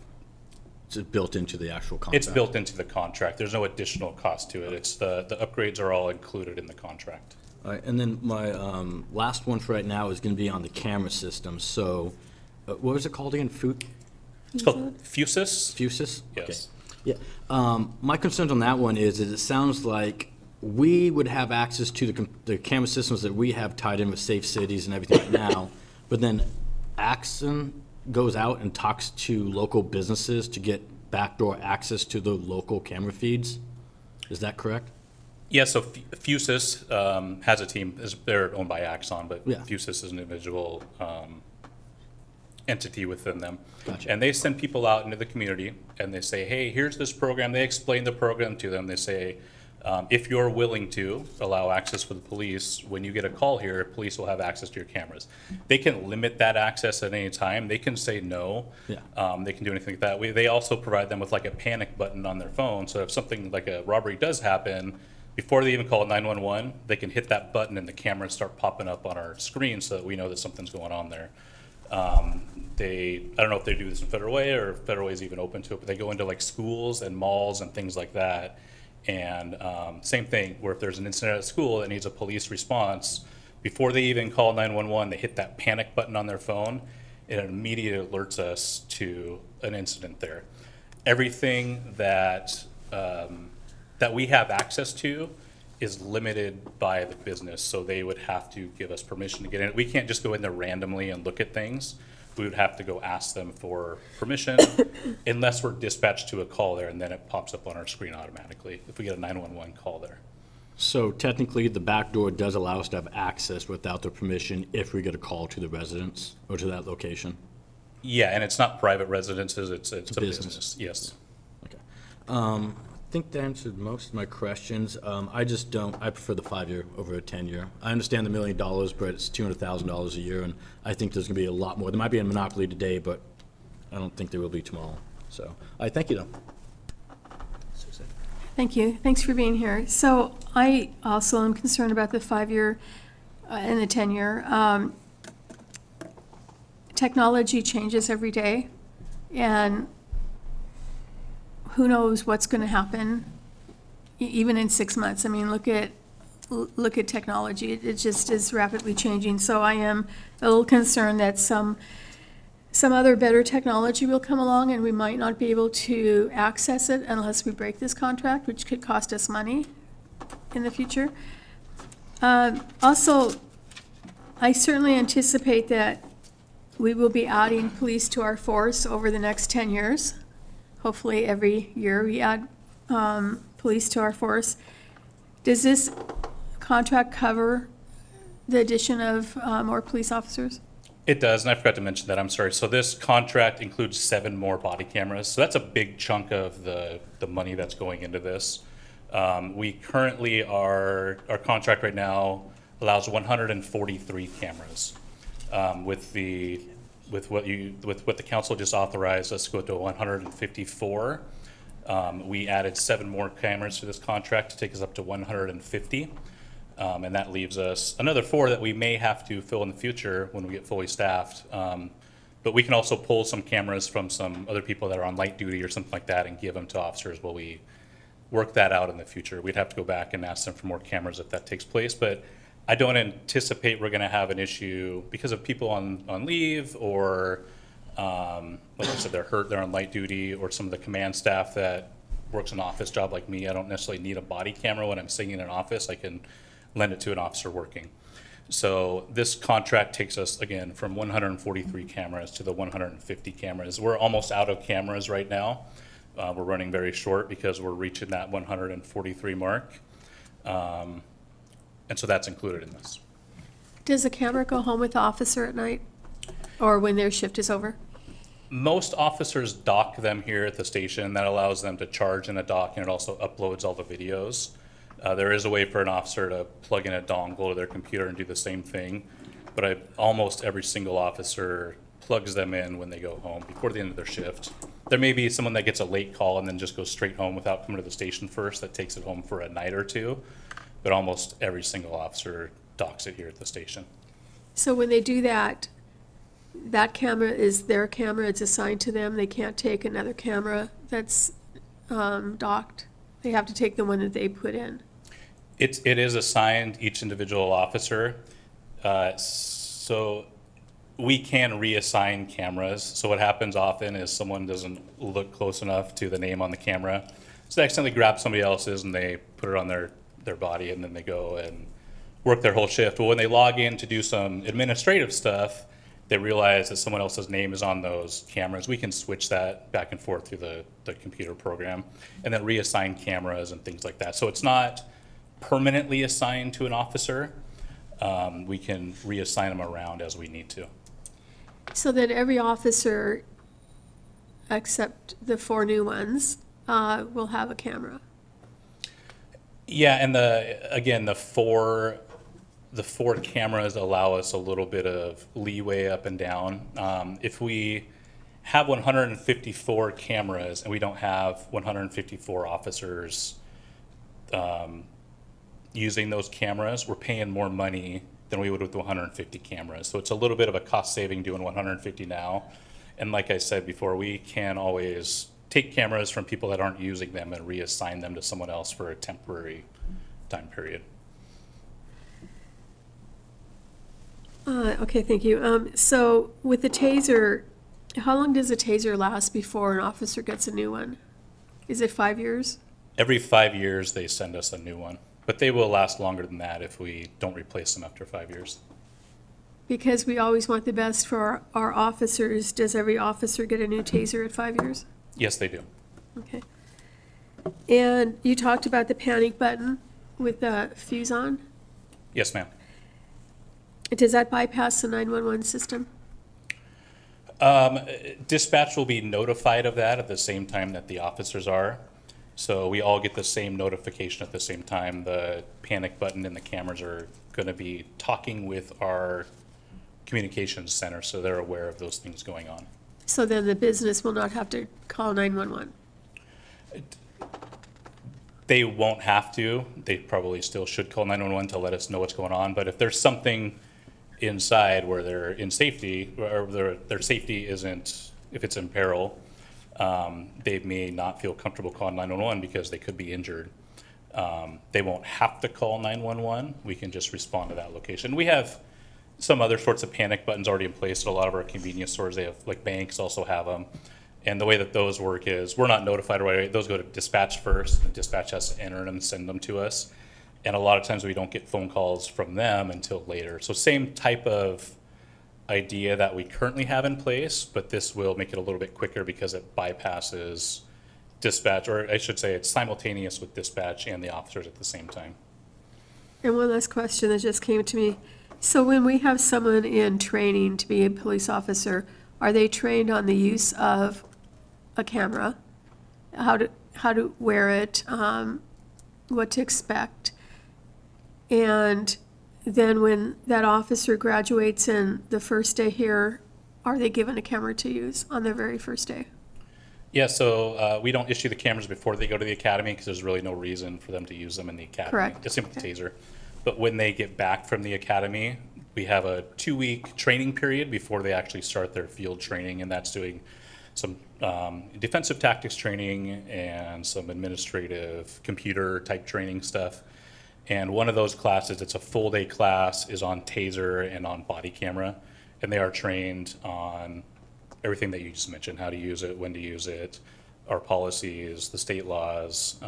It's built into the actual contract? It's built into the contract. There's no additional cost to it. It's the upgrades are all included in the contract. All right, and then my last one for right now is going to be on the camera system. So, what was it called again? It's called Fusus. Fusus? Yes. Okay. Yeah. My concern on that one is it sounds like we would have access to the camera systems that we have tied in with Safe Cities and everything right now, but then Axon goes out and talks to local businesses to get backdoor access to the local camera feeds. Is that correct? Yeah, so Fusus has a team. They're owned by Axon, but Yeah. Fusus is an individual entity within them. Gotcha. And they send people out into the community, and they say, hey, here's this program. They explain the program to them. They say, if you're willing to allow access for the police, when you get a call here, police will have access to your cameras. They can limit that access at any time. They can say no. Yeah. They can do anything like that. They also provide them with like a panic button on their phone. So if something like a robbery does happen, before they even call 911, they can hit that button and the cameras start popping up on our screen so that we know that something's going on there. I don't know if they do this in Federal Way or if Federal Way is even open to it, but they go into like schools and malls and things like that. And same thing, where if there's an incident at a school that needs a police response, before they even call 911, they hit that panic button on their phone, and it immediately alerts us to an incident there. Everything that that we have access to is limited by the business, so they would have to give us permission to get in. We can't just go in there randomly and look at things. We would have to go ask them for permission unless we're dispatched to a call there, and then it pops up on our screen automatically if we get a 911 call there. So technically, the back door does allow us to have access without their permission if we get a call to the residence or to that location? Yeah, and it's not private residences, it's a business. business, yes. Okay. I think that answered most of my questions. I prefer the 5-year over a 10-year. I understand the $1 million, but it's $200,000 a year, and I think there's gonna be a lot more. There might be a monopoly today, but I don't think there will be tomorrow. So, I thank you though. Thank you. Thanks for being here. So I also am concerned about the 5-year and the 10-year. Technology changes every day, and who knows what's going to happen even in 6 months. I mean, look at technology. It just is rapidly changing. So I am a little concerned that some other better technology will come along and we might not be able to access it unless we break this contract, which could cost us money in the future. Also, I certainly anticipate that we will be adding police to our force over the next 10 years. Hopefully every year we add police to our force. Does this contract cover the addition of more police officers? It does, and I forgot to mention that, I'm sorry. So this contract includes 7 more body cameras. So that's a big chunk of the money that's going into this. We currently our contract right now allows 143 cameras. With what the council just authorized us to go to 154. We added 7 more cameras to this contract to take us up to 150. And that leaves us another 4 that we may have to fill in the future when we get fully staffed. But we can also pull some cameras from some other people that are on light duty or something like that and give them to officers while we work that out in the future. We'd have to go back and ask them for more cameras if that takes place. But I don't anticipate we're going to have an issue because of people on leave or, like I said, they're hurt, they're on light duty, or some of the command staff that works an office job like me. I don't necessarily need a body camera when I'm sitting in an office. I can lend it to an officer working. So this contract takes us, again, from 143 cameras to the 150 cameras. We're almost out of cameras right now. We're running very short because we're reaching that 143 mark. And so that's included in this. Does the camera go home with the officer at night or when their shift is over? Most officers dock them here at the station. That allows them to charge in a dock, and it also uploads all the videos. There is a way for an officer to plug in a dongle to their computer and do the same thing, but almost every single officer plugs them in when they go home before the end of their shift. There may be someone that gets a late call and then just goes straight home without coming to the station first, that takes it home for a night or two, but almost every single officer docks it here at the station. So when they do that, that camera is their camera, it's assigned to them, they can't take another camera that's docked? They have to take the one that they put in? It is assigned each individual officer. So we can reassign cameras. So what happens often is someone doesn't look close enough to the name on the camera. So they accidentally grab somebody else's and they put it on their body, and then they go and work their whole shift. Well, when they log in to do some administrative stuff, they realize that someone else's name is on those cameras. We can switch that back and forth through the computer program and then reassign cameras and things like that. So it's not permanently assigned to an officer. We can reassign them around as we need to. So then every officer, except the 4 new ones, will have a camera? Yeah, and the four cameras allow us a little bit of leeway up and down. If we have 154 cameras and we don't have 154 officers using those cameras, we're paying more money than we would with 150 cameras. So it's a little bit of a cost saving doing 150 now. And like I said before, we can always take cameras from people that aren't using them and reassign them to someone else for a temporary time period. Okay, thank you. So with the taser, how long does a taser last before an officer gets a new one? Is it 5 years? Every 5 years, they send us a new one, but they will last longer than that if we don't replace them after 5 years. Because we always want the best for our officers. Does every officer get a new taser at 5 years? Yes, they do. Okay. And you talked about the panic button with the fuse on. Yes, ma'am. Does that bypass the 911 system? Dispatch will be notified of that at the same time that the officers are. So we all get the same notification at the same time. The panic button and the cameras are going to be talking with our communications center, so they're aware of those things going on. So then the business will not have to call 911? They won't have to. They probably still should call 911 to let us know what's going on. But if there's something inside where they're in safety, or their safety isn't, if it's in peril, they may not feel comfortable calling 911 because they could be injured. They won't have to call 911. We can just respond to that location. We have some other sorts of panic buttons already in place at a lot of our convenience stores. They have, like banks also have them. And the way that those work is we're not notified right away. Those go to dispatch first, and dispatch has to enter them and send them to us. And a lot of times we don't get phone calls from them until later. So same type of idea that we currently have in place, but this will make it a little bit quicker because it bypasses dispatch, or I should say it's simultaneous with dispatch and the officers at the same time. And one last question that just came to me. So when we have someone in training to be a police officer, are they trained on the use of a camera? How to wear it, what to expect? And then when that officer graduates in the first day here, are they given a camera to use on their very first day? Yeah, so we don't issue the cameras before they go to the academy because there's really no reason for them to use them in the academy. Correct. It's same with the taser. But when they get back from the academy, we have a 2-week training period before they actually start their field training, and that's doing some defensive tactics training and some administrative computer type training stuff. And one of those classes, it's a full day class, is on taser and on body camera. And they are trained on everything that you just mentioned, how to use it, when to use it, our policies, the state laws,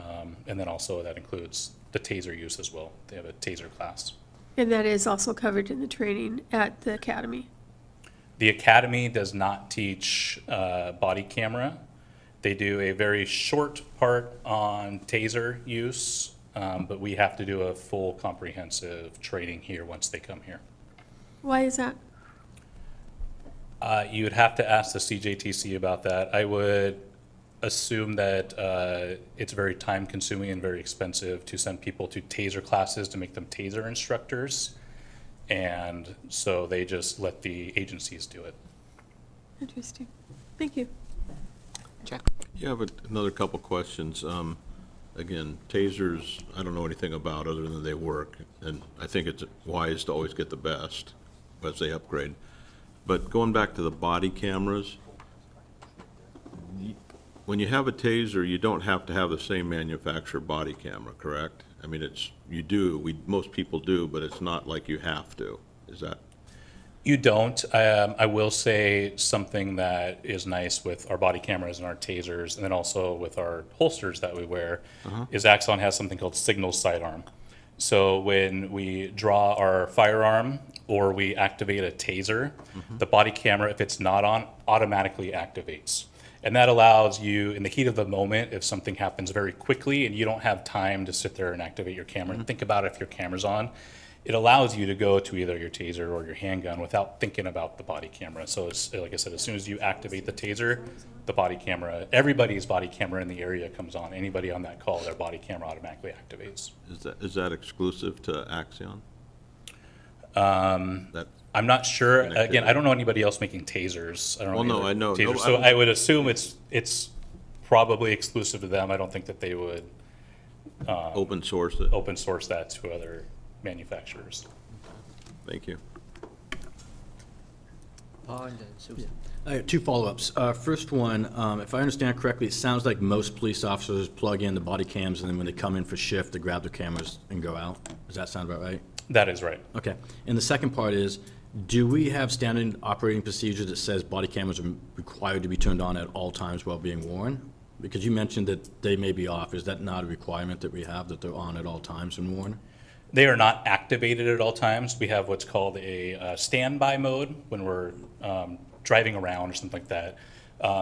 and then also that includes the taser use as well. They have a taser class. And that is also covered in the training at the academy. The academy does not teach body camera. They do a very short part on taser use, but we have to do a full comprehensive training here once they come here. Why is that? You would have to ask the CJTC about that. I would assume that it's very time-consuming and very expensive to send people to taser classes to make them taser instructors. And so they just let the agencies do it. Interesting. Thank you. Jack? Yeah, but another couple questions. Again, tasers, I don't know anything about other than they work, and I think it's wise to always get the best as they upgrade. But going back to the body cameras, when you have a taser, you don't have to have the same manufacturer body camera, correct? I mean, you do, most people do, but it's not like you have to. Is that? You don't. I will say something that is nice with our body cameras and our tasers, and then also with our holsters that we wear, is Axon has something called signal sidearm. So when we draw our firearm or we activate a taser, the body camera, if it's not on, automatically activates. And that allows you, in the heat of the moment, if something happens very quickly and you don't have time to sit there and activate your camera and think about if your camera's on, it allows you to go to either your taser or your handgun without thinking about the body camera. So it's, like I said, as soon as you activate the taser, the body camera, everybody's body camera in the area comes on. Anybody on that call, their body camera automatically activates. Is that exclusive to Axion? I'm not sure. Again, I don't know anybody else making tasers. I don't Well, know. no, any I know. other tasers. No, So I- I would assume it's probably exclusive to them. I don't think that they would Open source it? open source that to other manufacturers. Thank you. Paul and then Susan. I have two follow-ups. First one, if I understand correctly, it sounds like most police officers plug in the body cams, and then when they come in for shift, they grab their cameras and go out. Does that sound about right? That is right. Okay. And the second part is, do we have standard operating procedures that says body cameras are required to be turned on at all times while being worn? Because you mentioned that they may be off. Is that not a requirement that we have, that they're on at all times and worn? They are not activated at all times. We have what's called a standby mode when we're driving around or something like that.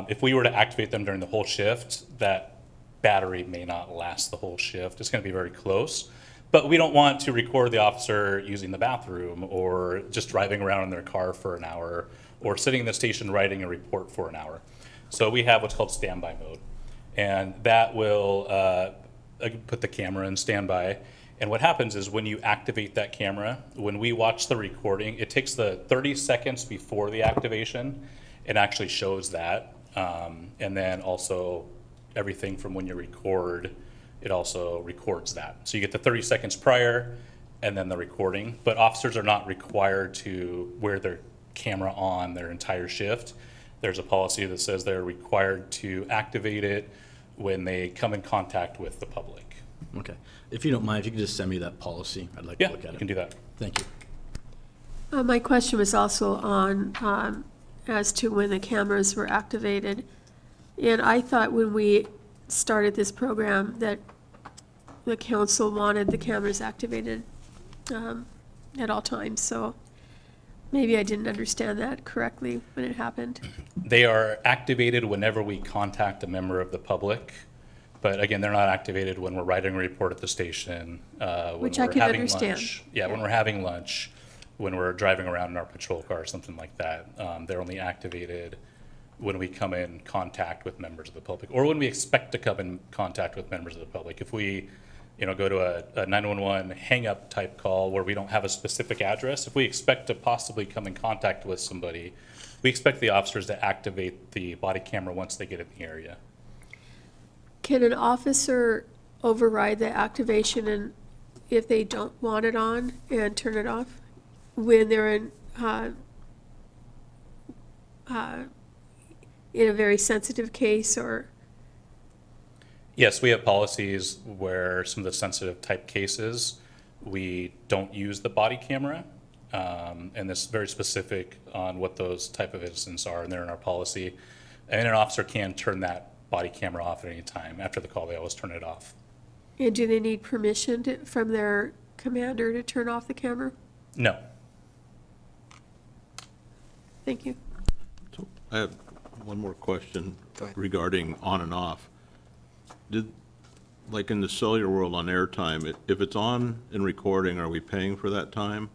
If we were to activate them during the whole shift, that battery may not last the whole shift. It's going to be very close. But we don't want to record the officer using the bathroom or just driving around in their car for an hour or sitting in the station writing a report for an hour. So we have what's called standby mode. And that will put the camera in standby. And what happens is when you activate that camera, when we watch the recording, it takes the 30 seconds before the activation. It actually shows that. And then also everything from when you record, it also records that. So you get the 30 seconds prior and then the recording. But officers are not required to wear their camera on their entire shift. There's a policy that says they're required to activate it when they come in contact with the public. Okay. If you don't mind, if you could just send me that policy, I'd like to look at it. You can do that. Thank you. My question was also on, as to when the cameras were activated. And I thought when we started this program that the council wanted the cameras activated at all times. So maybe I didn't understand that correctly when it happened. They are activated whenever we contact a member of the public. But again, they're not activated when we're writing a report at the station, when Which I we're can having understand. lunch. Yeah, when we're having lunch, when we're driving around in our patrol car, something like that. They're only activated when we come in contact with members of the public, or when we expect to come in contact with members of the public. If we, go to a 911 hang-up type call where we don't have a specific address, if we expect to possibly come in contact with somebody, we expect the officers to activate the body camera once they get in the area. Can an officer override the activation and if they don't want it on and turn it off when they're in a very sensitive case or? Yes, we have policies where some of the sensitive type cases, we don't use the body camera. And this is very specific on what those type of incidents are, and they're in our policy. And an officer can turn that body camera off at any time. After the call, they always turn it off. And do they need permission from their commander to turn off the camera? No. Thank you. So I have one more question Go ahead. regarding on and off. Like in the cellular world on airtime, if it's on and recording, are we paying for that time?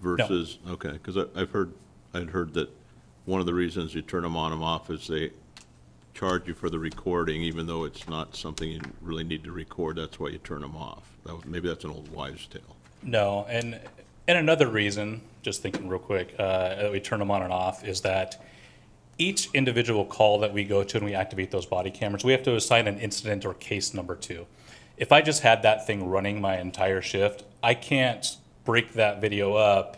Versus, okay, because I'd heard that one of the reasons you turn them on and off is they charge you for the recording, even though it's not something you really need to record, that's why you turn them off. Maybe that's an old wives' tale. No, and another reason, just thinking real quick, that we turn them on and off is that each individual call that we go to and we activate those body cameras, we have to assign an incident or case number to. If I just had that thing running my entire shift, I can't break that video up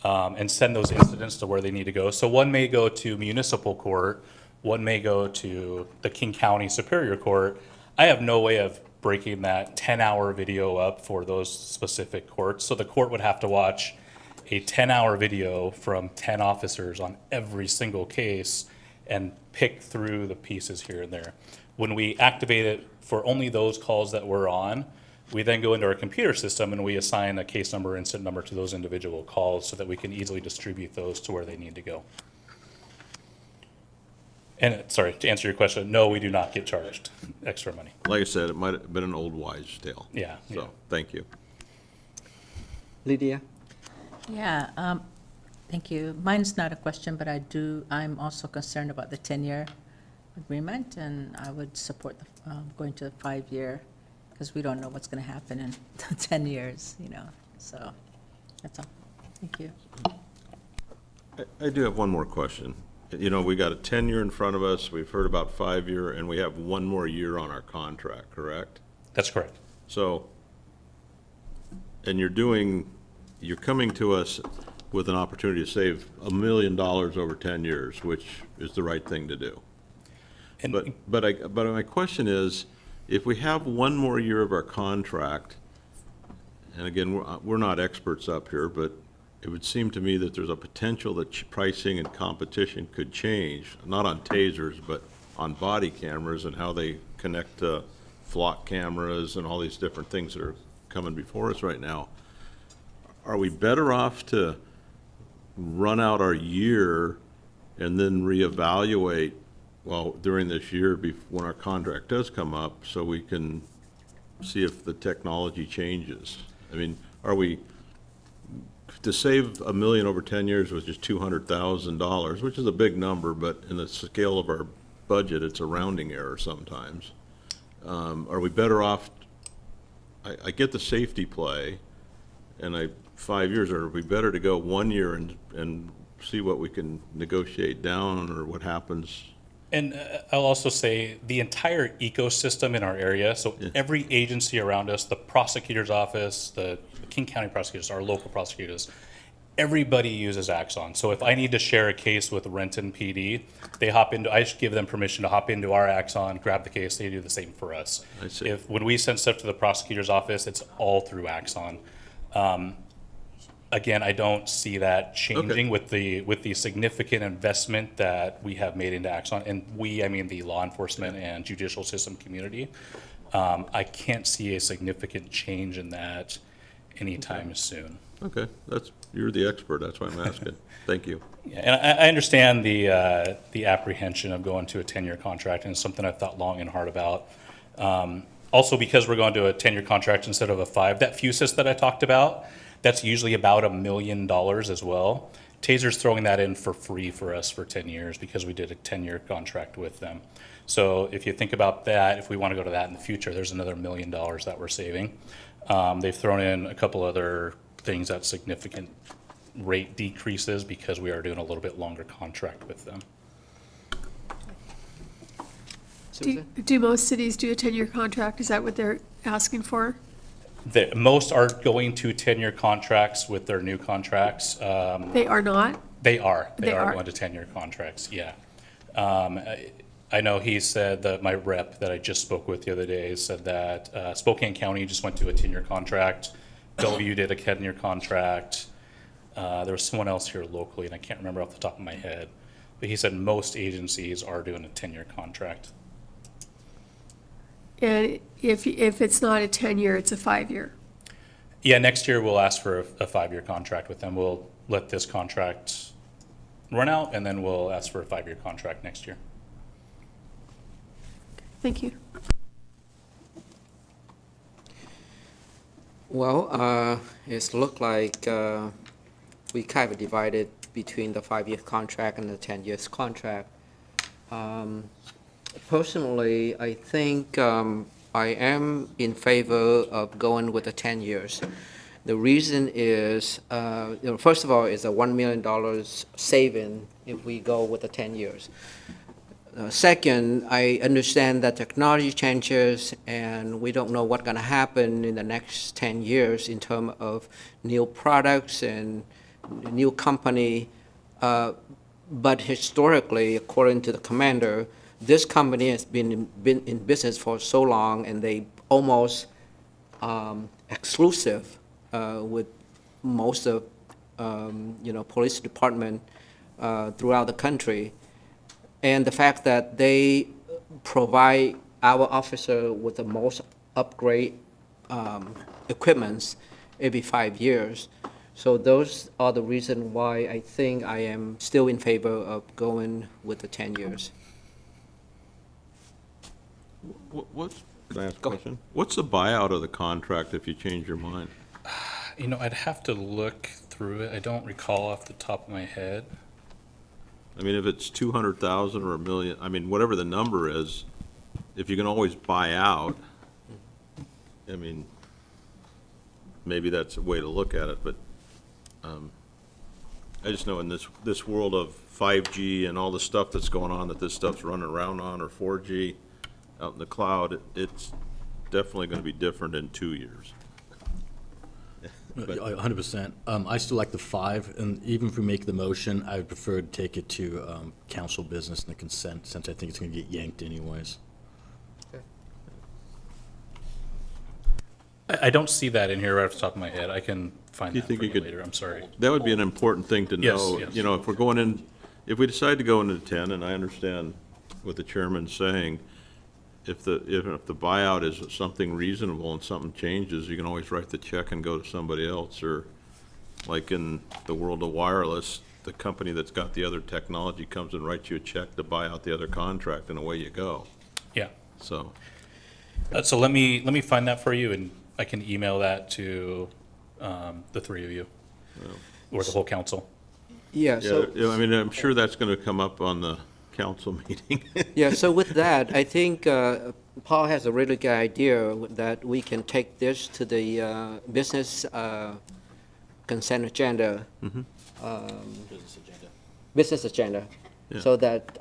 and send those incidents to where they need to go. So one may go to municipal court, one may go to the King County Superior Court. I have no way of breaking that 10-hour video up for those specific courts. So the court would have to watch a 10-hour video from 10 officers on every single case and pick through the pieces here and there. When we activate it for only those calls that we're on, we then go into our computer system and we assign a case number, incident number to those individual calls so that we can easily distribute those to where they need to go. And, sorry, to answer your question, no, we do not get charged extra money. Like I said, it might have been an old wives' tale. Yeah. So, thank you. Lydia? Yeah, thank you. Mine's not a question, but I'm also concerned about the 10-year agreement, and I would support going to the 5-year, because we don't know what's going to happen in 10 years, so that's all. Thank you. I do have one more question. We got a 10-year in front of us, we've heard about 5-year, and we have one more year on our contract, correct? That's correct. So, and you're coming to us with an opportunity to save $1 million over 10 years, which is the right thing to do. And But my question is, if we have one more year of our contract, and again, we're not experts up here, but it would seem to me that there's a potential that pricing and competition could change, not on tasers, but on body cameras and how they connect to flock cameras and all these different things that are coming before us right now. Are we better off to run out our year and then reevaluate, during this year when our contract does come up, so we can see if the technology changes? I mean, to save $1 million over 10 years was just $200,000, which is a big number, but in the scale of our budget, it's a rounding error sometimes. Are we better off, I get the safety play, and 5 years, or are we better to go 1 year and see what we can negotiate down or what happens? And I'll also say the entire ecosystem in our area, so every agency around us, the prosecutor's office, the King County prosecutors, our local prosecutors, everybody uses Axon. So if I need to share a case with Renton PD, I just give them permission to hop into our Axon, grab the case, they do the same for us. I see. When we send stuff to the prosecutor's office, it's all through Axon. Again, I don't see that changing with the significant investment that we have made into Axon, and I mean the law enforcement and judicial system community. I can't see a significant change in that anytime soon. Okay, you're the expert, that's why I'm asking. Thank you. Yeah, and I understand the apprehension of going to a 10-year contract, and it's something I've thought long and hard about. Also, because we're going to a 10-year contract instead of a 5, that Fusus that I talked about, that's usually about $1 million as well. Taser's throwing that in for free for us for 10 years because we did a 10-year contract with them. So if you think about that, if we want to go to that in the future, there's another $1 million that we're saving. They've thrown in a couple other things at significant rate decreases because we are doing a little bit longer contract with them. Do most cities do a 10-year contract? Is that what they're asking for? Most are going to 10-year contracts with their new contracts. They are not? They are They are. going to 10-year contracts, yeah. I know he said that my rep that I just spoke with the other day said that Spokane County just went to a 10-year contract. Bellevue did a 10-year contract. There was someone else here locally, and I can't remember off the top of my head. But he said most agencies are doing a 10-year contract. And if it's not a 10-year, it's a 5-year? Yeah, next year we'll ask for a 5-year contract with them. We'll let this contract run out, and then we'll ask for a 5-year contract next year. Thank you. Well, it's looked like we kind of divided between the 5-year contract and the 10 years contract. Personally, I think I am in favor of going with the 10 years. The reason is, first of all, it's a $1 million saving if we go with the 10 years. Second, I understand that technology changes, and we don't know what's going to happen in the next 10 years in terms of new products and new company. But historically, according to the commander, this company has been in business for so long, and they almost exclusive with most of police department throughout the country. And the fact that they provide our officer with the most upgrade equipments every 5 years. So those are the reasons why I think I am still in favor of going with the 10 years. Can I ask a question? What's the buyout of the contract if you change your mind? I'd have to look through it. I don't recall off the top of my head. I mean, if it's 200,000 or $1 million, I mean, whatever the number is, if you can always buy out, I mean, maybe that's a way to look at it, but I just know in this world of 5G and all the stuff that's going on, that this stuff's running around on, or 4G out in the cloud, it's definitely going to be different in 2 years. 100%. I still like the 5, and even if we make the motion, I would prefer to take it to council business and the consent, since I think it's going to get yanked anyways. I don't see that in here right off the top of my head. I can find Do you that think for you you could- later. I'm sorry. That would be an important thing to Yes, know. yes. You know, if we're going in, if we decide to go into 10, and I understand what the chairman's saying, if the buyout is something reasonable and something changes, you can always write the check and go to somebody else, or like in the world of wireless, the company that's got the other technology comes and writes you a check to buy out the other contract, and away you go. Yeah. So, So let me find that for you, and I can email that to the 3 of you, or the whole council. Yeah, so. yeah, I mean, I'm sure that's going to come up on the council meeting. Yeah, so with that, I think Paul has a really good idea that we can take this to the business consent agenda. Business agenda. Yeah. So that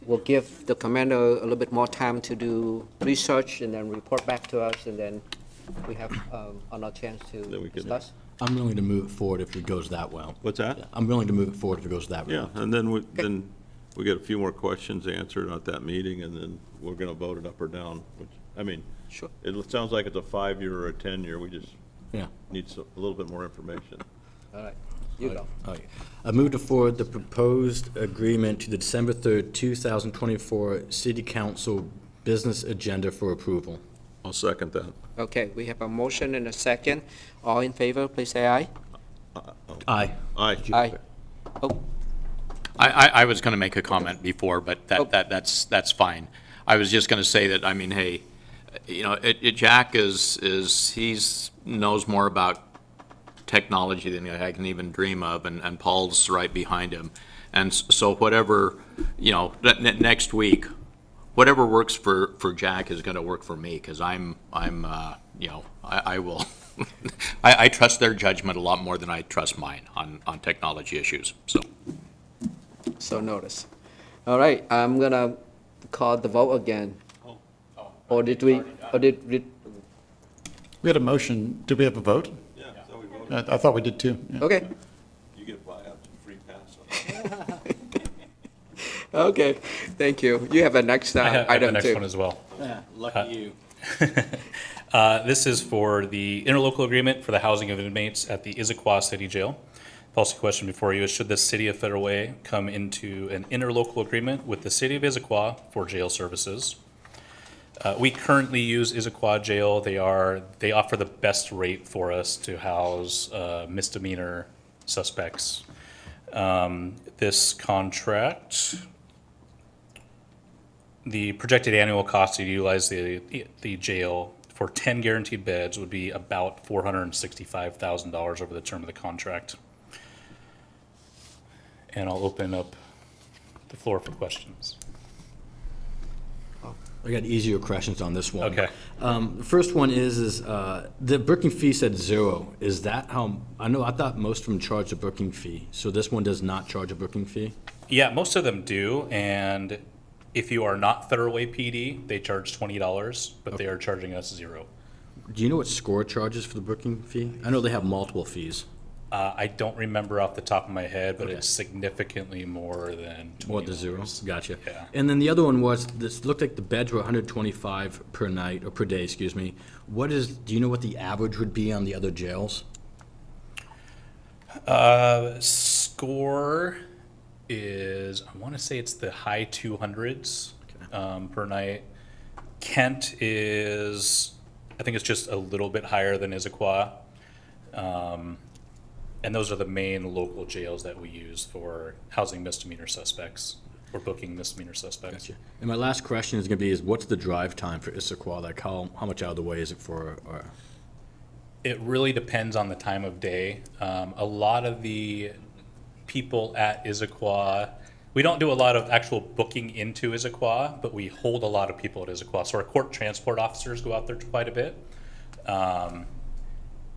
will give the commander a little bit more time to do research and then report back to us, and then we have another chance to we can- discuss. I'm willing to move it forward if it goes that well. What's that? I'm willing to move it forward if it goes that Yeah, well. and then we get a few more questions answered at that meeting, and then we're going to vote it up or down, which, I mean, Sure. it sounds like it's a 5-year or a 10-year. We just Yeah. need a little bit more information. All right, you go. All right. I move to forward the proposed agreement to the December 3rd, 2024 City Council Business Agenda for approval. I'll second that. Okay, we have a motion and a second. All in favor, please say aye. Aye. Aye. Aye. Oh, I was going to make a comment before, but that's fine. I was just going to say that, I mean, hey, Jack he's knows more about technology than I can even dream of, and Paul's right behind him. And so whatever, next week, whatever works for Jack is going to work for me, because I will, I trust their judgment a lot more than I trust mine on technology issues, so. so notice. All right, I'm gonna call the vote again. Or did we, We had a motion. Did we have a vote? Yeah, so we voted. I thought we did too. Yeah. okay, You get buyouts and free pass. okay, thank you. You have a next I have the item next too. one as well. Lucky you. This is for the interlocal agreement for the housing of inmates at the Issaquah City Jail. Policy question before you is, should the city of Federal Way come into an interlocal agreement with the city of Issaquah for jail services? We currently use Issaquah Jail. They offer the best rate for us to house misdemeanor suspects. This contract, the projected annual cost to utilize the jail for 10 guaranteed beds would be about $465,000 over the term of the contract. And I'll open up the floor for questions. I got easier questions on this one. Okay. The first one is the booking fee said 0. Is that how, I thought most of them charged a booking fee, so this one does not charge a booking fee? Yeah, most of them do, and if you are not Federal Way PD, they charge $20, but they are charging us 0. Do you know what SCORE charges for the booking fee? I know they have multiple fees. I don't remember off the top of my head, but it's significantly more than $20. What, the 0? Gotcha. Yeah. And then the other one was, this looked like the beds were 125 per night, or per day, excuse me. Do you know what the average would be on the other jails? SCORE is, I want to say it's the high 200s per night. Kent is, I think it's just a little bit higher than Issaquah. And those are the main local jails that we use for housing misdemeanor suspects or booking misdemeanor suspects. Gotcha. And my last question is going to be, what's the drive time for Issaquah? Like how much out of the way is it for? It really depends on the time of day. A lot of the people at Issaquah, we don't do a lot of actual booking into Issaquah, but we hold a lot of people at Issaquah. So our court transport officers go out there quite a bit.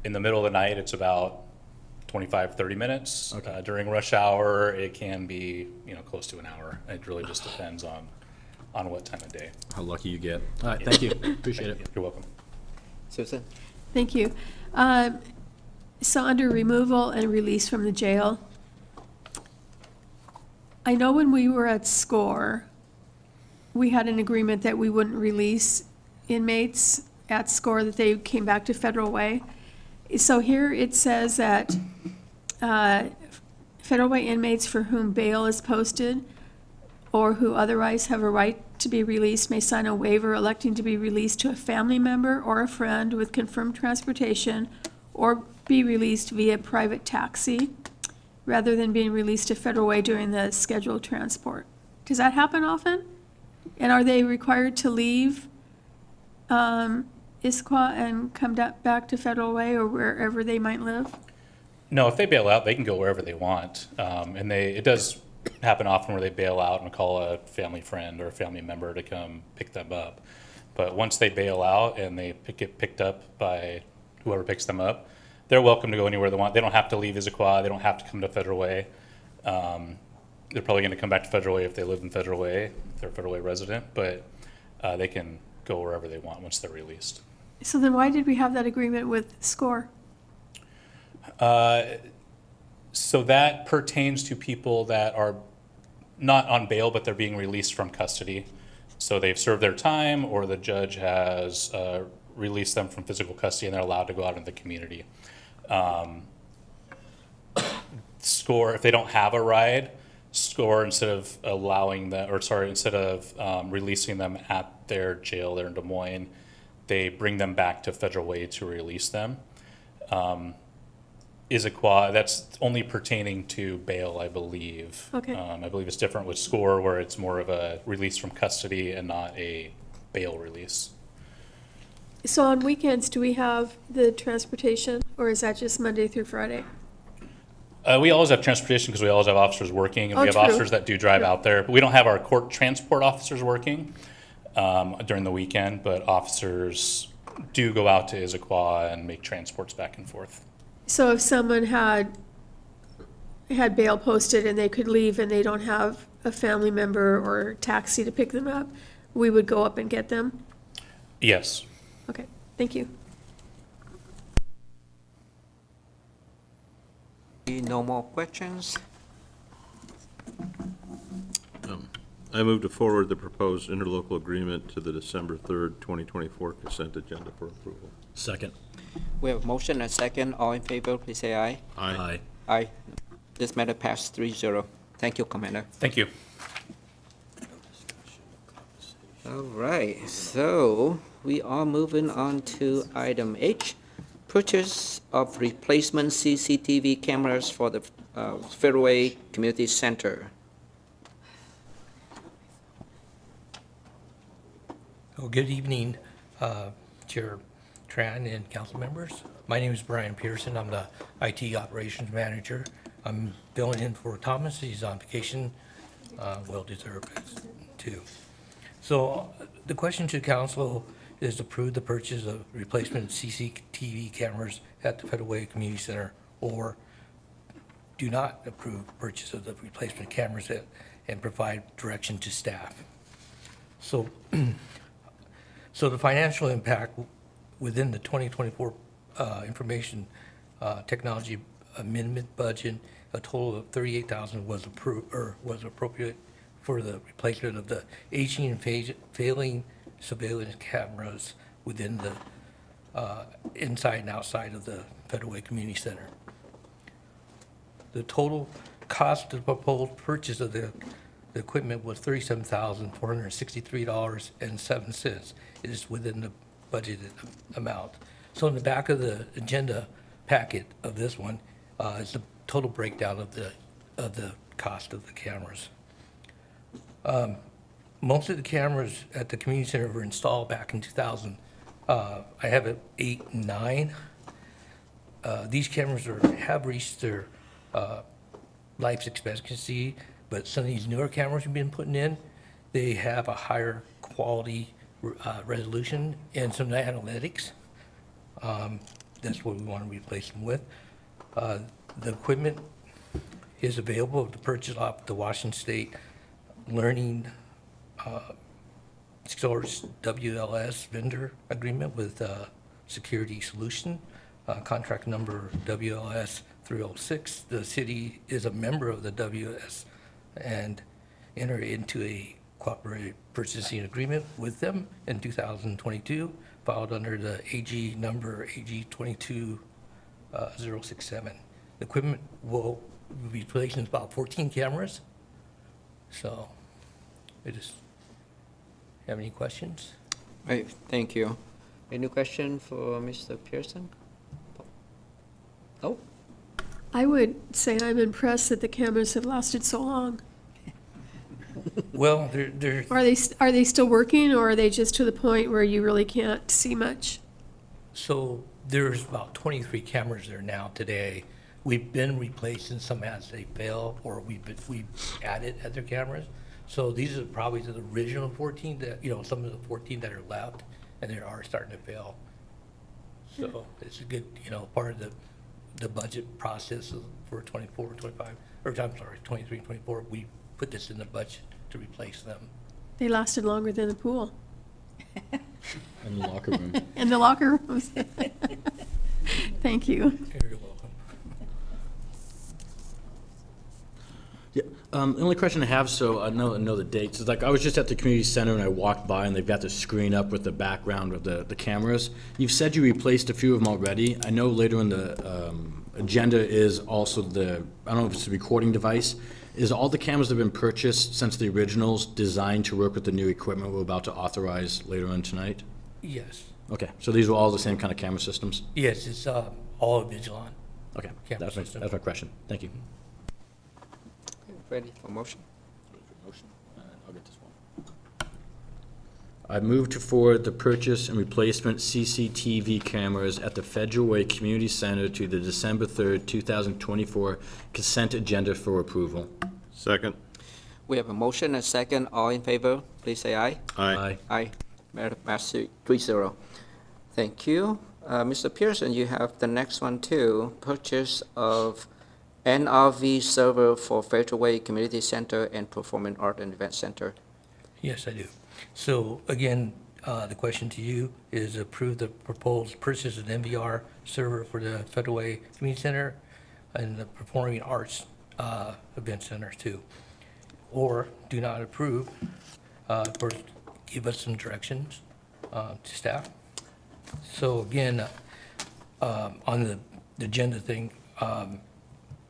In the middle of the night, it's about 25, 30 minutes. Okay. During rush hour, it can be, close to an hour. It really just depends on what time of day. How lucky you get. All right, thank you. Appreciate it. You're welcome. Susan? Thank you. So under removal and release from the jail, I know when we were at SCORE, we had an agreement that we wouldn't release inmates at SCORE, that they came back to Federal Way. So here it says that Federal Way inmates for whom bail is posted or who otherwise have a right to be released may sign a waiver electing to be released to a family member or a friend with confirmed transportation or be released via private taxi rather than being released to Federal Way during the scheduled transport. Does that happen often? And are they required to leave Issaquah and come back to Federal Way or wherever they might live? No, if they bail out, they can go wherever they want. And it does happen often where they bail out and call a family friend or a family member to come pick them up. But once they bail out and they get picked up by whoever picks them up, they're welcome to go anywhere they want. They don't have to leave Issaquah. They don't have to come to Federal Way. They're probably going to come back to Federal Way if they live in Federal Way, if they're a Federal Way resident, but they can go wherever they want once they're released. So then why did we have that agreement with SCORE? So that pertains to people that are not on bail, but they're being released from custody. So they've served their time or the judge has released them from physical custody and they're allowed to go out in the community. SCORE, if they don't have a ride, SCORE, instead of releasing them at their jail there in Des Moines, they bring them back to Federal Way to release them. Issaquah, that's only pertaining to bail, I believe. Okay. I believe it's different with SCORE, where it's more of a release from custody and not a bail release. So on weekends, do we have the transportation or is that just Monday through Friday? We always have transportation because we always have officers working, and we have true. officers that do drive out there. But we don't have our court transport officers working during the weekend, but officers do go out to Issaquah and make transports back and forth. So if someone had bail posted and they could leave and they don't have a family member or taxi to pick them up, we would go up and get them? Yes. Okay, thank you. No more questions? I move to forward the proposed interlocal agreement to the December 3rd, 2024 consent agenda for approval. Second. We have motion and second. All in favor, please say aye. Aye. Aye. This matter passed 3-0. Thank you, Commander. Thank you. All right, so we are moving on to item H, purchase of replacement CCTV cameras for the Fairway Community Center. Well, good evening, Chair Tran and council members. My name is Brian Pearson. I'm the IT Operations Manager. I'm filling in for Thomas. He's on vacation, well-deserved too. So the question to council is to approve the purchase of replacement CCTV cameras at the Federal Way Community Center, or do not approve purchase of the replacement cameras and provide direction to staff. So, so the financial impact within the 2024 information technology amendment budget, a total of $38,000 was approved or was appropriate for the replacement of the aging and failing surveillance cameras within the inside and outside of the Federal Way Community Center. The total cost of the proposed purchase of the equipment was $37,463.07. It is within the budgeted amount. So in the back of the agenda packet of this one is the total breakdown of the cost of the cameras. Most of the cameras at the community center were installed back in 2000. I have it 8 and 9. These cameras have reached their life expectancy, but some of these newer cameras we've been putting in, they have a higher quality resolution and some analytics. That's what we want to replace them with. The equipment is available to purchase off the Washington State Learning Source WLS vendor agreement with Security Solution, contract number WLS 306. The city is a member of the WS and entered into a cooperative purchasing agreement with them in 2022, filed under the AG number AG 22067. The equipment will be replacing about 14 cameras. So, I just have any questions? Right, thank you. Any question for Mr. Pearson? Oh, I would say I'm impressed that the cameras have lasted so long. Well, they're Are they still working, or are they just to the point where you really can't see much? So there's about 23 cameras there now today. We've been replacing some as they fail, or we've added other cameras. So these are probably the original 14 that, some of the 14 that are left, and they are starting to fail. So it's a good, part of the budget process for 24, 25, or I'm sorry, 23, 24. We put this in the budget to replace them. They lasted longer than the pool. In the locker room. In the locker rooms. Thank you. You're welcome. Yeah, the only question I have, so I know the dates, is like, I was just at the community center and I walked by and they've got the screen up with the background of the cameras. You've said you replaced a few of them already. I know later in the agenda is also I don't know if it's a recording device. Is all the cameras that have been purchased since the originals designed to work with the new equipment we're about to authorize later on tonight? Yes. Okay, so these are all the same kind of camera systems? Yes, it's all Vigilon. Okay, Camera that's my system. question. Thank you. ready for motion? I'll get this one. I move to forward the purchase and replacement CCTV cameras at the Federal Way Community Center to the December 3rd, 2024 consent agenda for approval. Second. We have a motion and a second. All in favor, please say aye. Aye. Aye. Master 3-0. Thank you. Mr. Pearson, you have the next one too. Purchase of NRV server for Federal Way Community Center and Performing Art and Event Center. Yes, I do. So again, the question to you is approve the proposed purchase of an NVR server for the Federal Way Community Center and the Performing Arts Event Center too. Or do not approve, or give us some directions to staff. So again, on the agenda thing,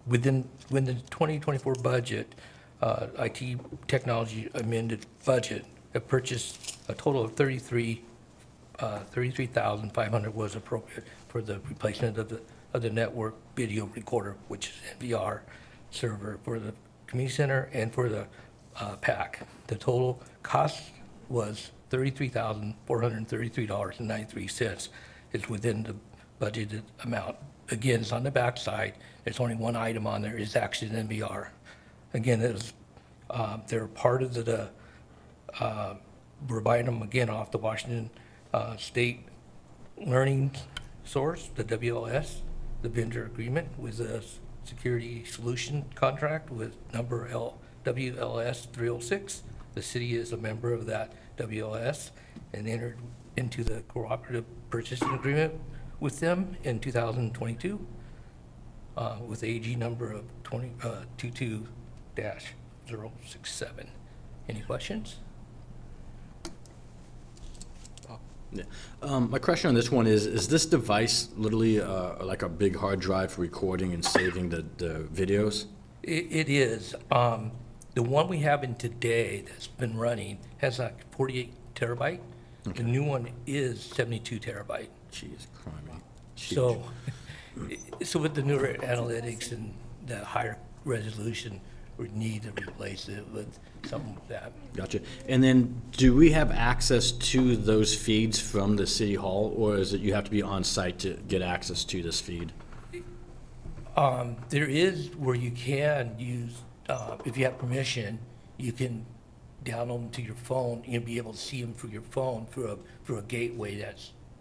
within the 2024 budget, IT technology amended budget, have purchased a total of 33,500 was appropriate for the replacement of the network video recorder, which is NVR server for the community center and for the PAC. The total cost was $33,433.93. It's within the budgeted amount. Again, it's on the back side. There's only one item on there, is actually an NVR. Again, they're part of we're buying them again off the Washington State Learning Source, the WLS, the vendor agreement with a security solution contract with number WLS 306. The city is a member of that WLS and entered into the cooperative purchasing agreement with them in 2022 with AG number of 22-067. Any questions? Yeah. My question on this one is this device literally like a big hard drive for recording and saving the videos? It is. The one we have in today that's been running has like 48 terabyte. The new one is 72 terabyte. Jeez, criminy. So, so with the newer analytics and the higher resolution, we need to replace it with something like that. Gotcha. And then do we have access to those feeds from the city hall, or is it you have to be on site to get access to this feed? There is where you can use, if you have permission, you can download them to your phone. You'll be able to see them through your phone through a gateway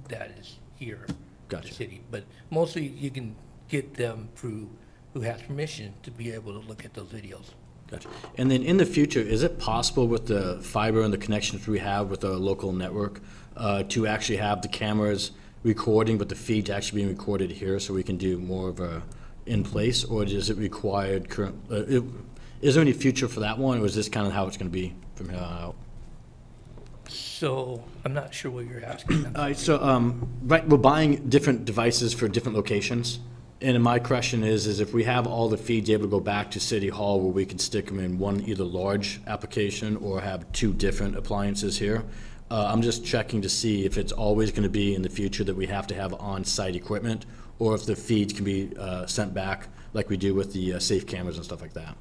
that is here in Gotcha. the city. But mostly you can get them through who has permission to be able to look at those videos. Gotcha. And then in the future, is it possible with the fiber and the connections we have with our local network to actually have the cameras recording, but the feed actually being recorded here so we can do more of a in place, or is it required current? Is there any future for that one, or is this kind of how it's going to be from here on out? So I'm not sure what you're asking. Right, we're buying different devices for different locations. And my question is if we have all the feeds able to go back to City Hall where we can stick them in one either large application or have two different appliances here, I'm just checking to see if it's always going to be in the future that we have to have on-site equipment, or if the feeds can be sent back like we do with the safe cameras and stuff like that.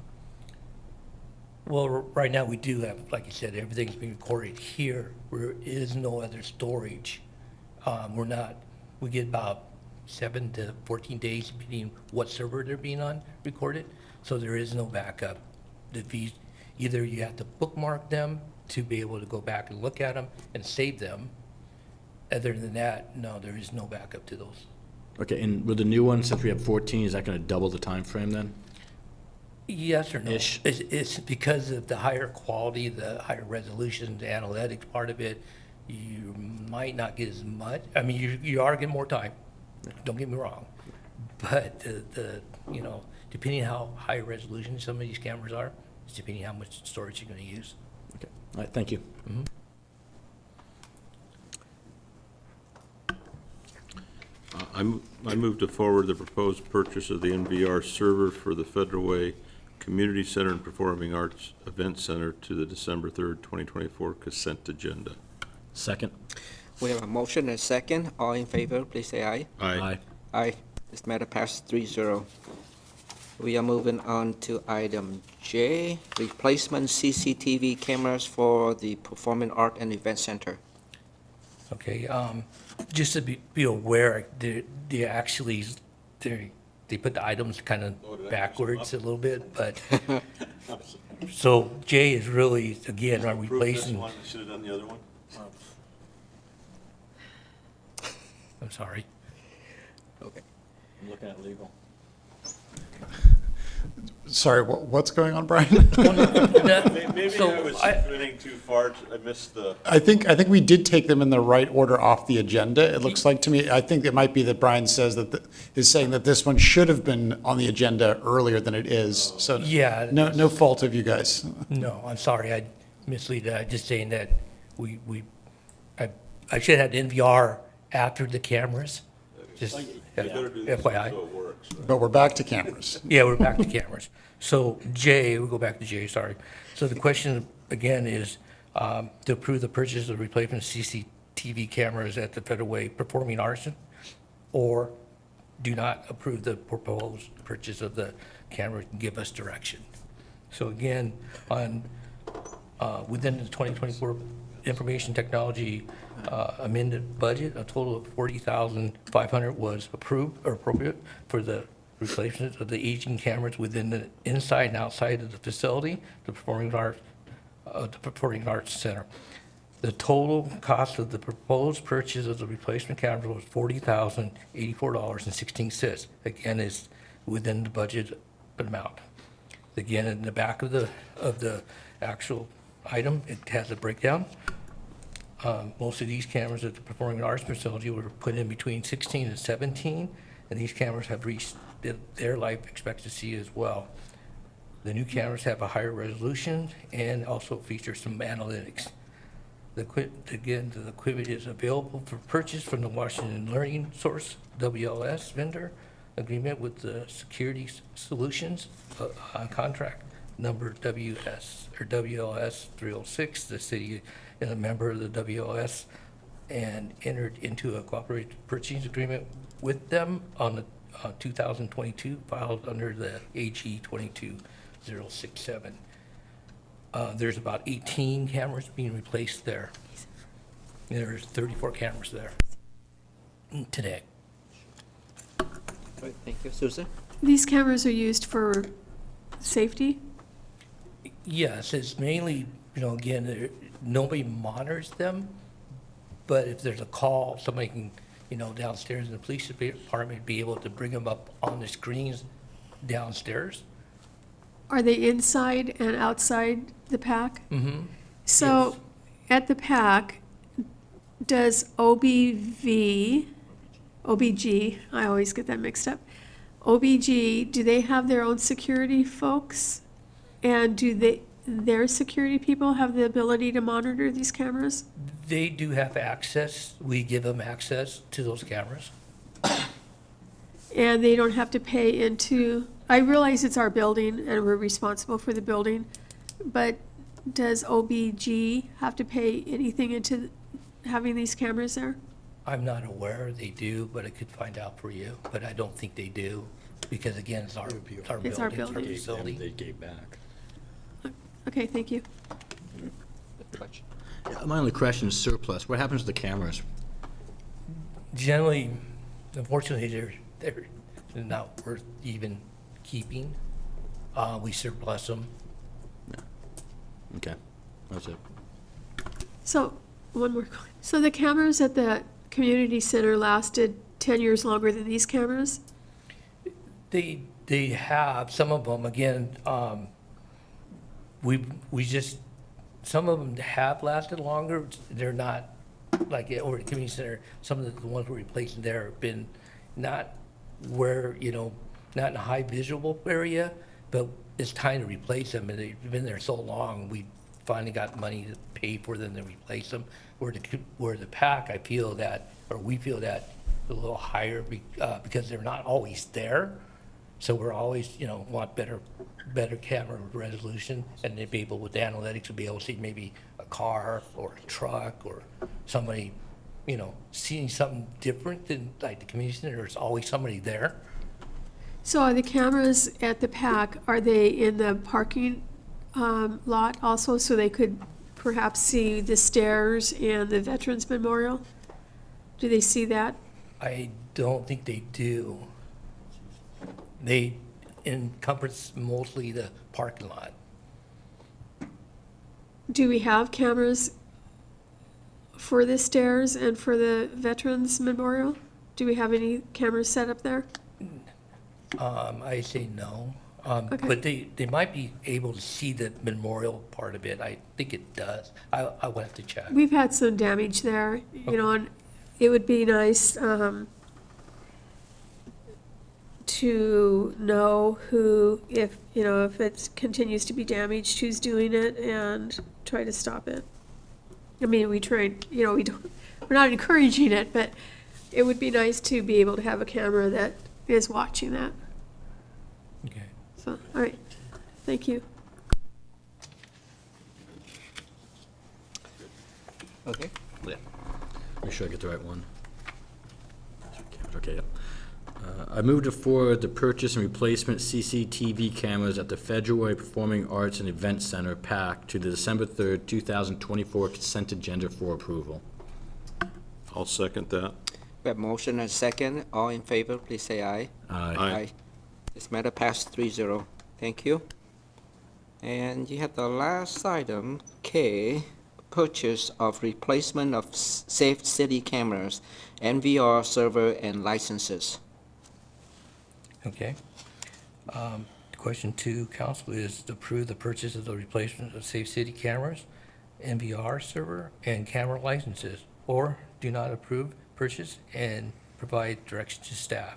Well, right now we do have, like you said, everything's being recorded here. There is no other storage. We get about 7 to 14 days, depending what server they're being on, recorded. So there is no backup. Either you have to bookmark them to be able to go back and look at them and save them. Other than that, no, there is no backup to those. Okay, and with the new one, since we have 14, is that going to double the time frame then? Yes or no? Ish. It's because of the higher quality, the higher resolution, the analytics part of it, you might not get as much. I mean, you are getting more time. Don't get me wrong, but depending on how high resolution some of these cameras are, it's depending on how much storage you're going to use. Okay, all right, thank you. Mm-hmm. I move to forward the proposed purchase of the NVR server for the Federal Way Community Center and Performing Arts Event Center to the December 3rd, 2024 consent agenda. Second. We have a motion and a second. All in favor, please say aye. Aye. Aye. This matter passes 3-0. We are moving on to item J, replacement CCTV cameras for the Performing Art and Event Center. Okay, just to be aware, they put the items kind of backwards a little bit, but, so J is really, again, are replacing. Should have done the other one? I'm sorry. Okay. I'm looking at legal. Sorry, what's going on, Brian? Maybe So I was I- spinning too far. I missed the. I think we did take them in the right order off the agenda. It looks like to me, I think it might be that Brian says is saying that this one should have been on the agenda earlier than it is. So Yeah. no fault of you guys. No, I'm sorry, I mislead. I'm just saying that I should have had NVR after the cameras, just FYI. But we're back to cameras. Yeah, we're back to cameras. So J, we'll go back to J, sorry. So the question again is, To approve the purchase of replacement CCTV cameras at the Federal Way Performing Arts, or do not approve the proposed purchase of the camera and give us direction. So again, within the 2024 Information Technology amended budget, a total of $40,500 was approved or appropriate for the replacement of the aging cameras within the inside and outside of the facility, the Performing Arts Center. The total cost of the proposed purchase of the replacement camera was $40,084.16. Again, is within the budget amount. Again, in the back of the actual item, it has a breakdown. Most of these cameras at the Performing Arts facility were put in between 16 and 17, and these cameras have reached their life expectancy as well. The new cameras have a higher resolution and also feature some analytics. The equipment is available for purchase from the Washington Learning Source, WLS vendor, agreement with the Security Solutions on contract number WLS 306. The city is a member of the WLS and entered into a cooperative purchasing agreement with them on the 2022, filed under the AG 22067. There's about 18 cameras being replaced there. There's 34 cameras there today. Right, thank you. Susan? These cameras are used for safety? Yes, it's mainly, again, nobody monitors them, but if there's a call, somebody can, downstairs in the police department be able to bring them up on the screens downstairs. Are they inside and outside the PAC? Mm-hmm. So at the PAC, does OBG, I always get that mixed up. OBG, do they have their own security folks? And do their security people have the ability to monitor these cameras? They do have access. We give them access to those cameras. And they don't have to pay into, I realize it's our building and we're responsible for the building, but does OBG have to pay anything into having these cameras there? I'm not aware they do, but I could find out for you, but I don't think they do, because again, it's our building, It's our it's our building. facility. They gave back. Okay, thank you. My only question is surplus. What happens to the cameras? Generally, unfortunately, they're not worth even keeping. We surplus them. Okay, that's it. So, one more. So the cameras at the community center lasted 10 years longer than these cameras? They have, some of them, again, we just, some of them have lasted longer. They're not, like over at the community center, some of the ones we're replacing there have been not where, not in a high visual area, but it's time to replace them, and they've been there so long, we finally got money to pay for them to replace them. Where the PAC, I feel that, or we feel that, a little higher because they're not always there. So we're always, want better camera resolution, and they'd be able, with the analytics, to be able to see maybe a car or a truck or somebody, seeing something different than like the community center. There's always somebody there. So are the cameras at the PAC, are they in the parking lot also, so they could perhaps see the stairs and the Veterans Memorial? Do they see that? I don't think they do. They encompass mostly the parking lot. Do we have cameras for the stairs and for the Veterans Memorial? Do we have any cameras set up there? I say no. Okay. But they might be able to see the memorial part of it. I think it does. I will have to check. We've had some damage there, and it would be nice to know who, if it continues to be damaged, who's doing it, and try to stop it. I mean, we try, we're not encouraging it, but it would be nice to be able to have a camera that is watching that. Okay. So, all right, thank you. Okay. Yeah. Make sure I get the right one. Okay, yeah. I move to forward the purchase and replacement CCTV cameras at the Federal Performing Arts and Event Center, PAC, to the December 3rd, 2024 consent agenda for approval. I'll second that. We have motion and second. All in favor, please say aye. Aye. This matter passed 3-0. Thank you. And you have the last item, K, purchase of replacement of Safe City cameras, NVR server and licenses. Okay. Question 2, council, is to approve the purchase of the replacement of Safe City cameras, NVR server, and camera licenses, or do not approve purchase and provide direction to staff.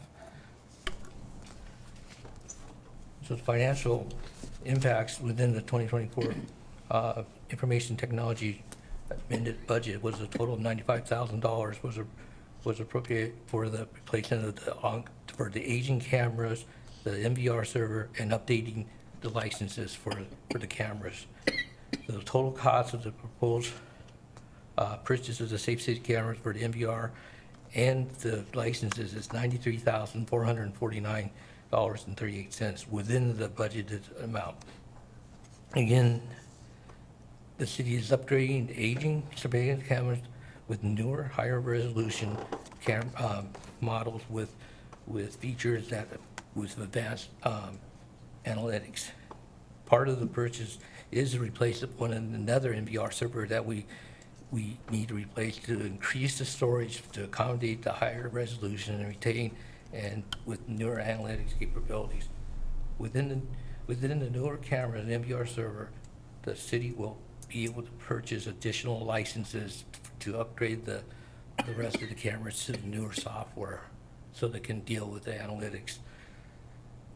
So the financial impacts within the 2024 information technology amended budget was a total of $95,000 was appropriated for the replacement of for the aging cameras, the NVR server, and updating the licenses for the cameras. So the total cost of the proposed purchase of the Safe City cameras for the NVR and the licenses is $93,449.38 within the budgeted amount. Again, the city is upgrading the aging surveillance cameras with newer, higher resolution models with features that with advanced analytics. Part of the purchase is to replace another NVR server that we need to replace to increase the storage to accommodate the higher resolution and retain and with newer analytics capabilities. Within the newer camera and NVR server, the city will be able to purchase additional licenses to upgrade the rest of the cameras to the newer software so they can deal with the analytics.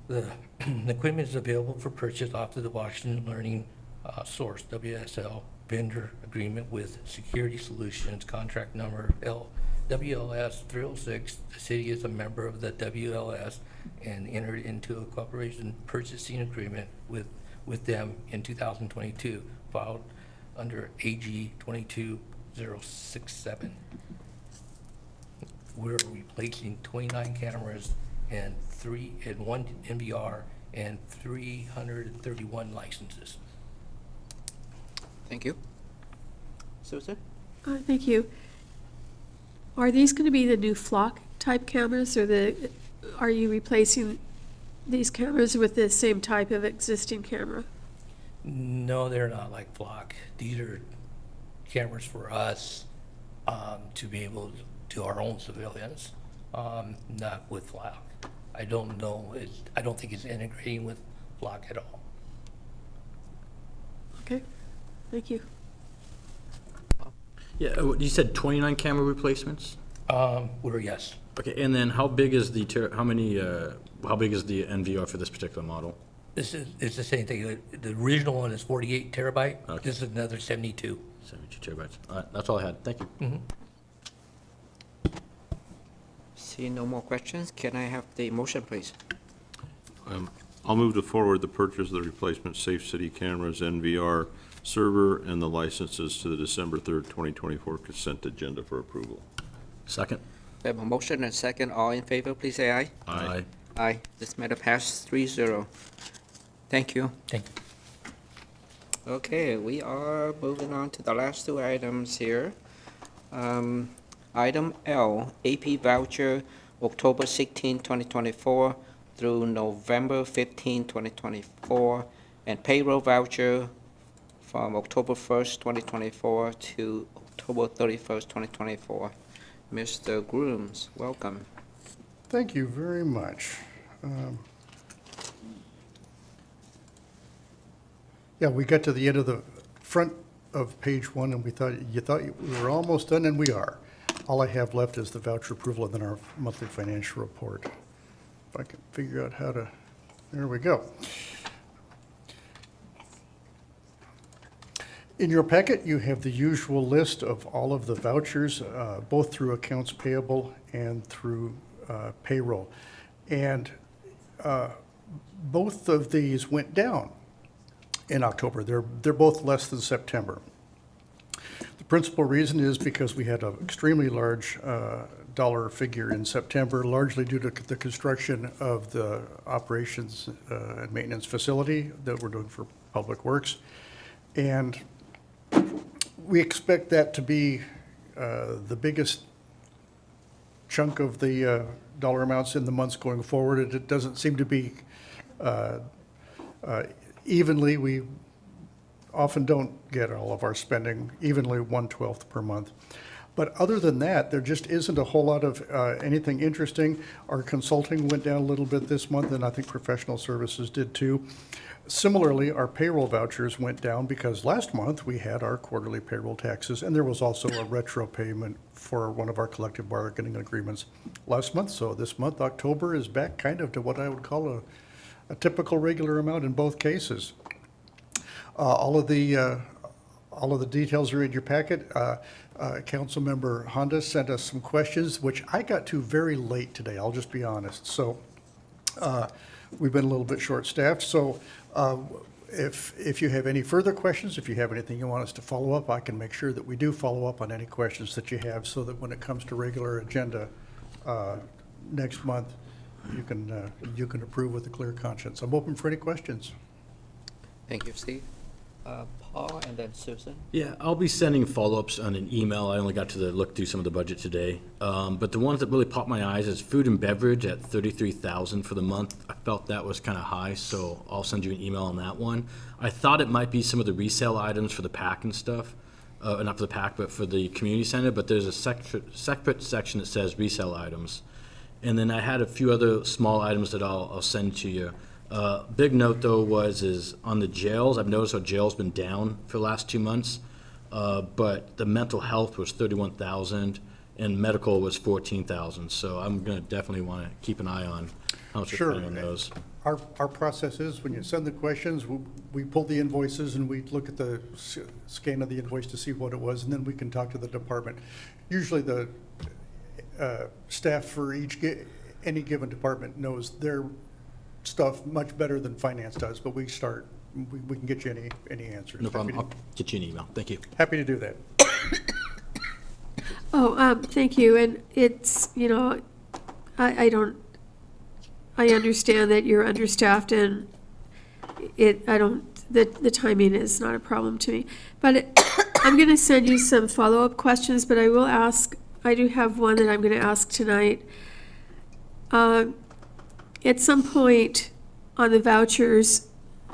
The equipment is available for purchase off of the Washington Learning Source, WSL, vendor agreement with Security Solutions, contract number WLS 306. The city is a member of the WLS and entered into a cooperation purchasing agreement with them in 2022, filed under AG 22067. We're replacing 29 cameras and one NVR and 331 licenses. Thank you. Susan? Thank you. Are these going to be the new flock type cameras, or are you replacing these cameras with the same type of existing camera? No, they're not like Flock. These are cameras for us to be able to do our own surveillance, not with Flock. I don't know. I don't think it's integrating with Flock at all. Okay, thank you. Yeah, you said 29 camera replacements? Yes. Okay, and then how big is the how big is the NVR for this particular model? It's the same thing. The original one is 48 terabyte. Okay. This is another 72. 72 terabytes. All right, that's all I had. Thank you. Mm-hmm. See no more questions. Can I have the motion, please? I'll move to forward the purchase of the replacement Safe City cameras, NVR server, and the licenses to the December 3rd, 2024 consent agenda for approval. Second. We have a motion and second. All in favor, please say aye. Aye. Aye. This matter passed 3-0. Thank you. Thank you. Okay, we are moving on to the last two items here. Item L, AP voucher, October 16, 2024 through November 15, 2024, and payroll voucher from October 1st, 2024 to October 31st, 2024. Mr. Grooms, welcome. Thank you very much. Yeah, we got to the end of the front of page 1, and you thought we were almost done, and we are. All I have left is the voucher approval and then our monthly financial report. If I can figure out how to, there we go. In your packet, you have the usual list of all of the vouchers, both through accounts payable and through payroll. And both of these went down in October. They're both less than September. The principal reason is because we had an extremely large dollar figure in September, largely due to the construction of the operations and maintenance facility that we're doing for Public Works. And we expect that to be the biggest chunk of the dollar amounts in the months going forward. It doesn't seem to be evenly. We often don't get all of our spending evenly 1/12 per month. But other than that, there just isn't a whole lot of anything interesting. Our consulting went down a little bit this month, and I think professional services did too. Similarly, our payroll vouchers went down because last month we had our quarterly payroll taxes, and there was also a retro payment for one of our collective bargaining agreements last month. So this month, October, is back kind of to what I would call a typical regular amount in both cases. All of the details are in your packet. Councilmember Honda sent us some questions, which I got to very late today, I'll just be honest. So we've been a little bit short-staffed. So if you have any further questions, if you have anything you want us to follow up, I can make sure that we do follow up on any questions that you have, so that when it comes to regular agenda next month, you can approve with a clear conscience. I'm open for any questions. Thank you, Steve. Paul and then Susan. Yeah, I'll be sending follow-ups on an email. I only got to look through some of the budget today. But the ones that really popped my eyes is food and beverage at $33,000 for the month. I felt that was kind of high, so I'll send you an email on that one. I thought it might be some of the resale items for the PAC and stuff. Not for the PAC, but for the community center. But there's a separate section that says resale items. And then I had a few other small items that I'll send to you. Big note though is on the jails. I've noticed our jail's been down for the last 2 months, but the mental health was 31,000 and medical was 14,000. So I'm gonna definitely want to keep an eye on how much we're spending on those. Our process is, when you send the questions, we pull the invoices and we look at the scan of the invoice to see what it was, and then we can talk to the department. Usually the staff for any given department knows their stuff much better than finance does, but we can get you any answers. No problem. I'll get you an email. Thank you. Happy to do that. Thank you. And it's, I understand that you're understaffed, and the timing is not a problem to me. But I'm going to send you some follow-up questions, but I do have one that I'm going to ask tonight. At some point on the vouchers,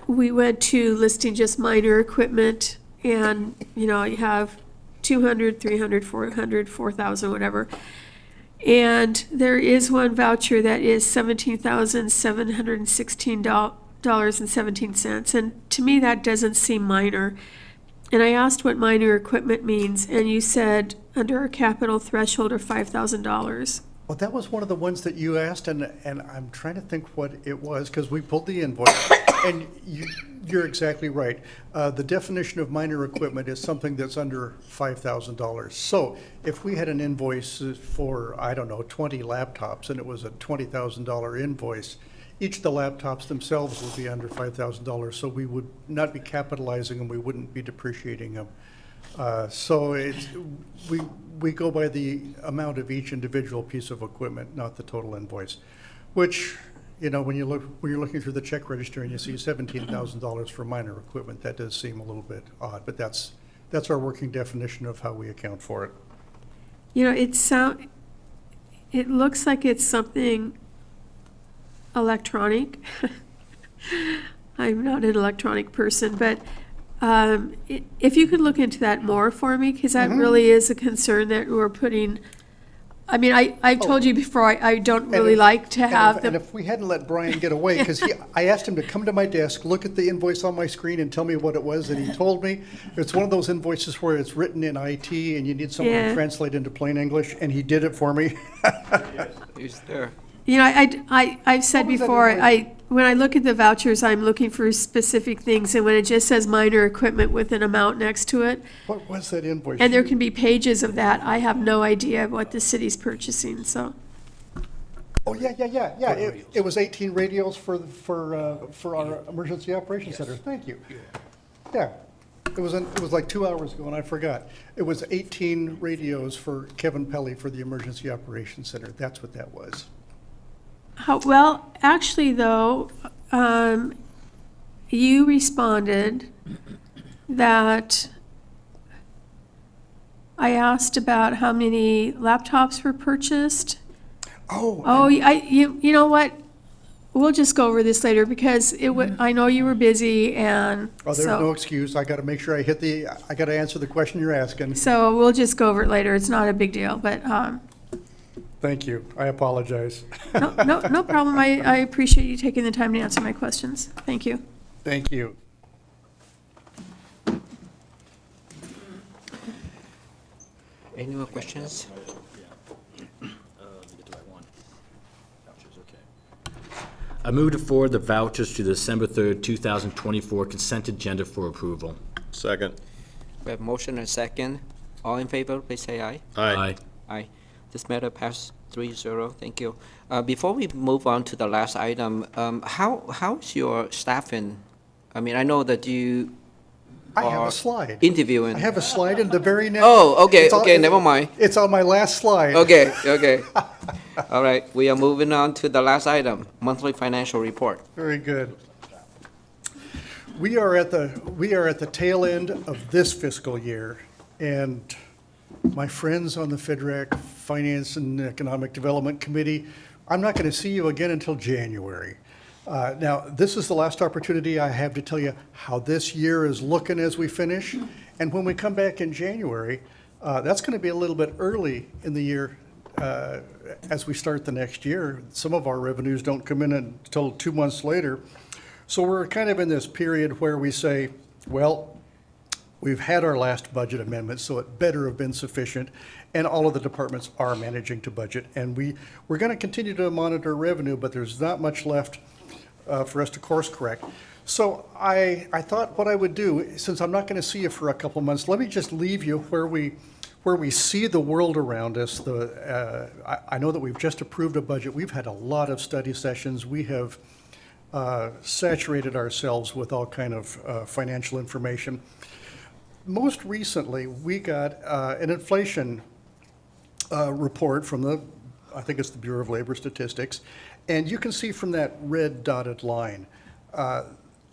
we went to listing just minor equipment, and, you have 200, 300, 400, 4,000, whatever. And there is one voucher that is $17,716.17. And to me, that doesn't seem minor. And I asked what minor equipment means, and you said under a capital threshold of $5,000. Well, that was one of the ones that you asked, and I'm trying to think what it was, because we pulled the invoice, and you're exactly right. The definition of minor equipment is something that's under $5,000. So if we had an invoice for, 20 laptops, and it was a $20,000 invoice, each of the laptops themselves would be under $5,000, so we would not be capitalizing them, we wouldn't be depreciating them. So we go by the amount of each individual piece of equipment, not the total invoice, which, when you're looking through the check register and you see $17,000 for minor equipment, that does seem a little bit odd, but that's our working definition of how we account for it. It looks like it's something electronic. I'm not an electronic person, but if you could look into that more for me, because that really is a concern that we're putting. I mean, I've told you before, I don't really like to have And if we hadn't let Brian get away, because I asked him to come to my desk, look at the invoice on my screen and tell me what it was, and he told me. It's one of those invoices where it's written in IT and you need someone to translate into plain English, and he did it for me. He's there. I've said before, when I look at the vouchers, I'm looking for specific things, and when it just says minor equipment with an amount next to it. What was that invoice? And there can be pages of that. I have no idea what the city's purchasing, so. Oh, yeah. It was 18 radios for our emergency operations center. Thank you. Yeah. It was like 2 hours ago, and I forgot. It was 18 radios for Kevin Pelly for the Emergency Operations Center. That's what that was. Well, actually, though, you responded that I asked about how many laptops were purchased. Oh, you know what? We'll just go over this later because I know you were busy and Oh, there's no excuse. I got to make sure I got to answer the question you're asking. so we'll just go over it later. It's not a big deal, but, Thank you. I apologize. no problem. I appreciate you taking the time to answer my questions. Thank you. Thank you. Any more questions? I move to forward the vouchers to the December 3rd, 2024 consent agenda for approval. Second. We have motion and second. All in favor, please say aye. Aye. Aye. This matter passed 3-0. Thank you. Before we move on to the last item, how's your staffing? I mean, I know that you I have are a slide. interviewing. I have a slide in the very next. Oh, okay, It's on- okay, never mind. It's on my last slide. Okay, okay. All right, we are moving on to the last item, monthly financial report. Very good. We are at the tail end of this fiscal year, and my friends on the FEDRAC Finance and Economic Development Committee, I'm not going to see you again until January. Now, this is the last opportunity I have to tell you how this year is looking as we finish. And when we come back in January, that's going to be a little bit early in the year as we start the next year. Some of our revenues don't come in until 2 months later. So we're kind of in this period where we say, well, we've had our last budget amendment, so it better have been sufficient, and all of the departments are managing to budget. And we're going to continue to monitor revenue, but there's not much left for us to course correct. So I thought what I would do, since I'm not going to see you for a couple months, let me just leave you where we see the world around us. I know that we've just approved a budget. We've had a lot of study sessions. We have saturated ourselves with all kind of financial information. Most recently, we got an inflation report from I think it's the Bureau of Labor Statistics, and you can see from that red dotted line,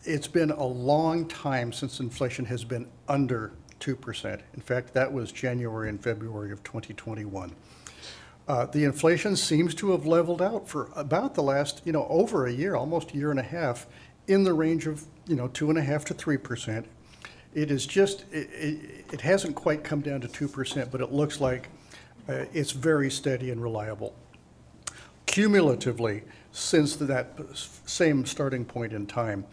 it's been a long time since inflation has been under 2%. In fact, that was January and February of 2021. The inflation seems to have leveled out for about the last, over a year, almost a year and a half, in the range of, 2.5% to 3%. It is just, it hasn't quite come down to 2%, but it looks like it's very steady and reliable. Cumulatively, since that same starting point in time,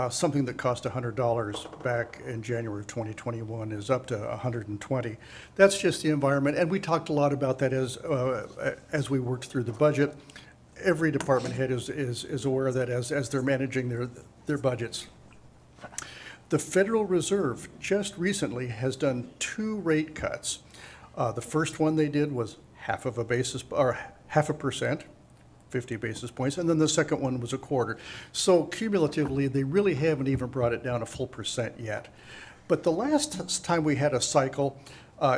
something that cost $100 back in January of 2021 is up to $120. That's just the environment, and we talked a lot about that as we worked through the budget. Every department head is aware of that as they're managing their budgets. The Federal Reserve just recently has done 2 rate cuts. The first one they did was 0.5%, 50 basis points, and then the second one was 1/4. So cumulatively, they really haven't even brought it down a full percent yet. But the last time we had a cycle,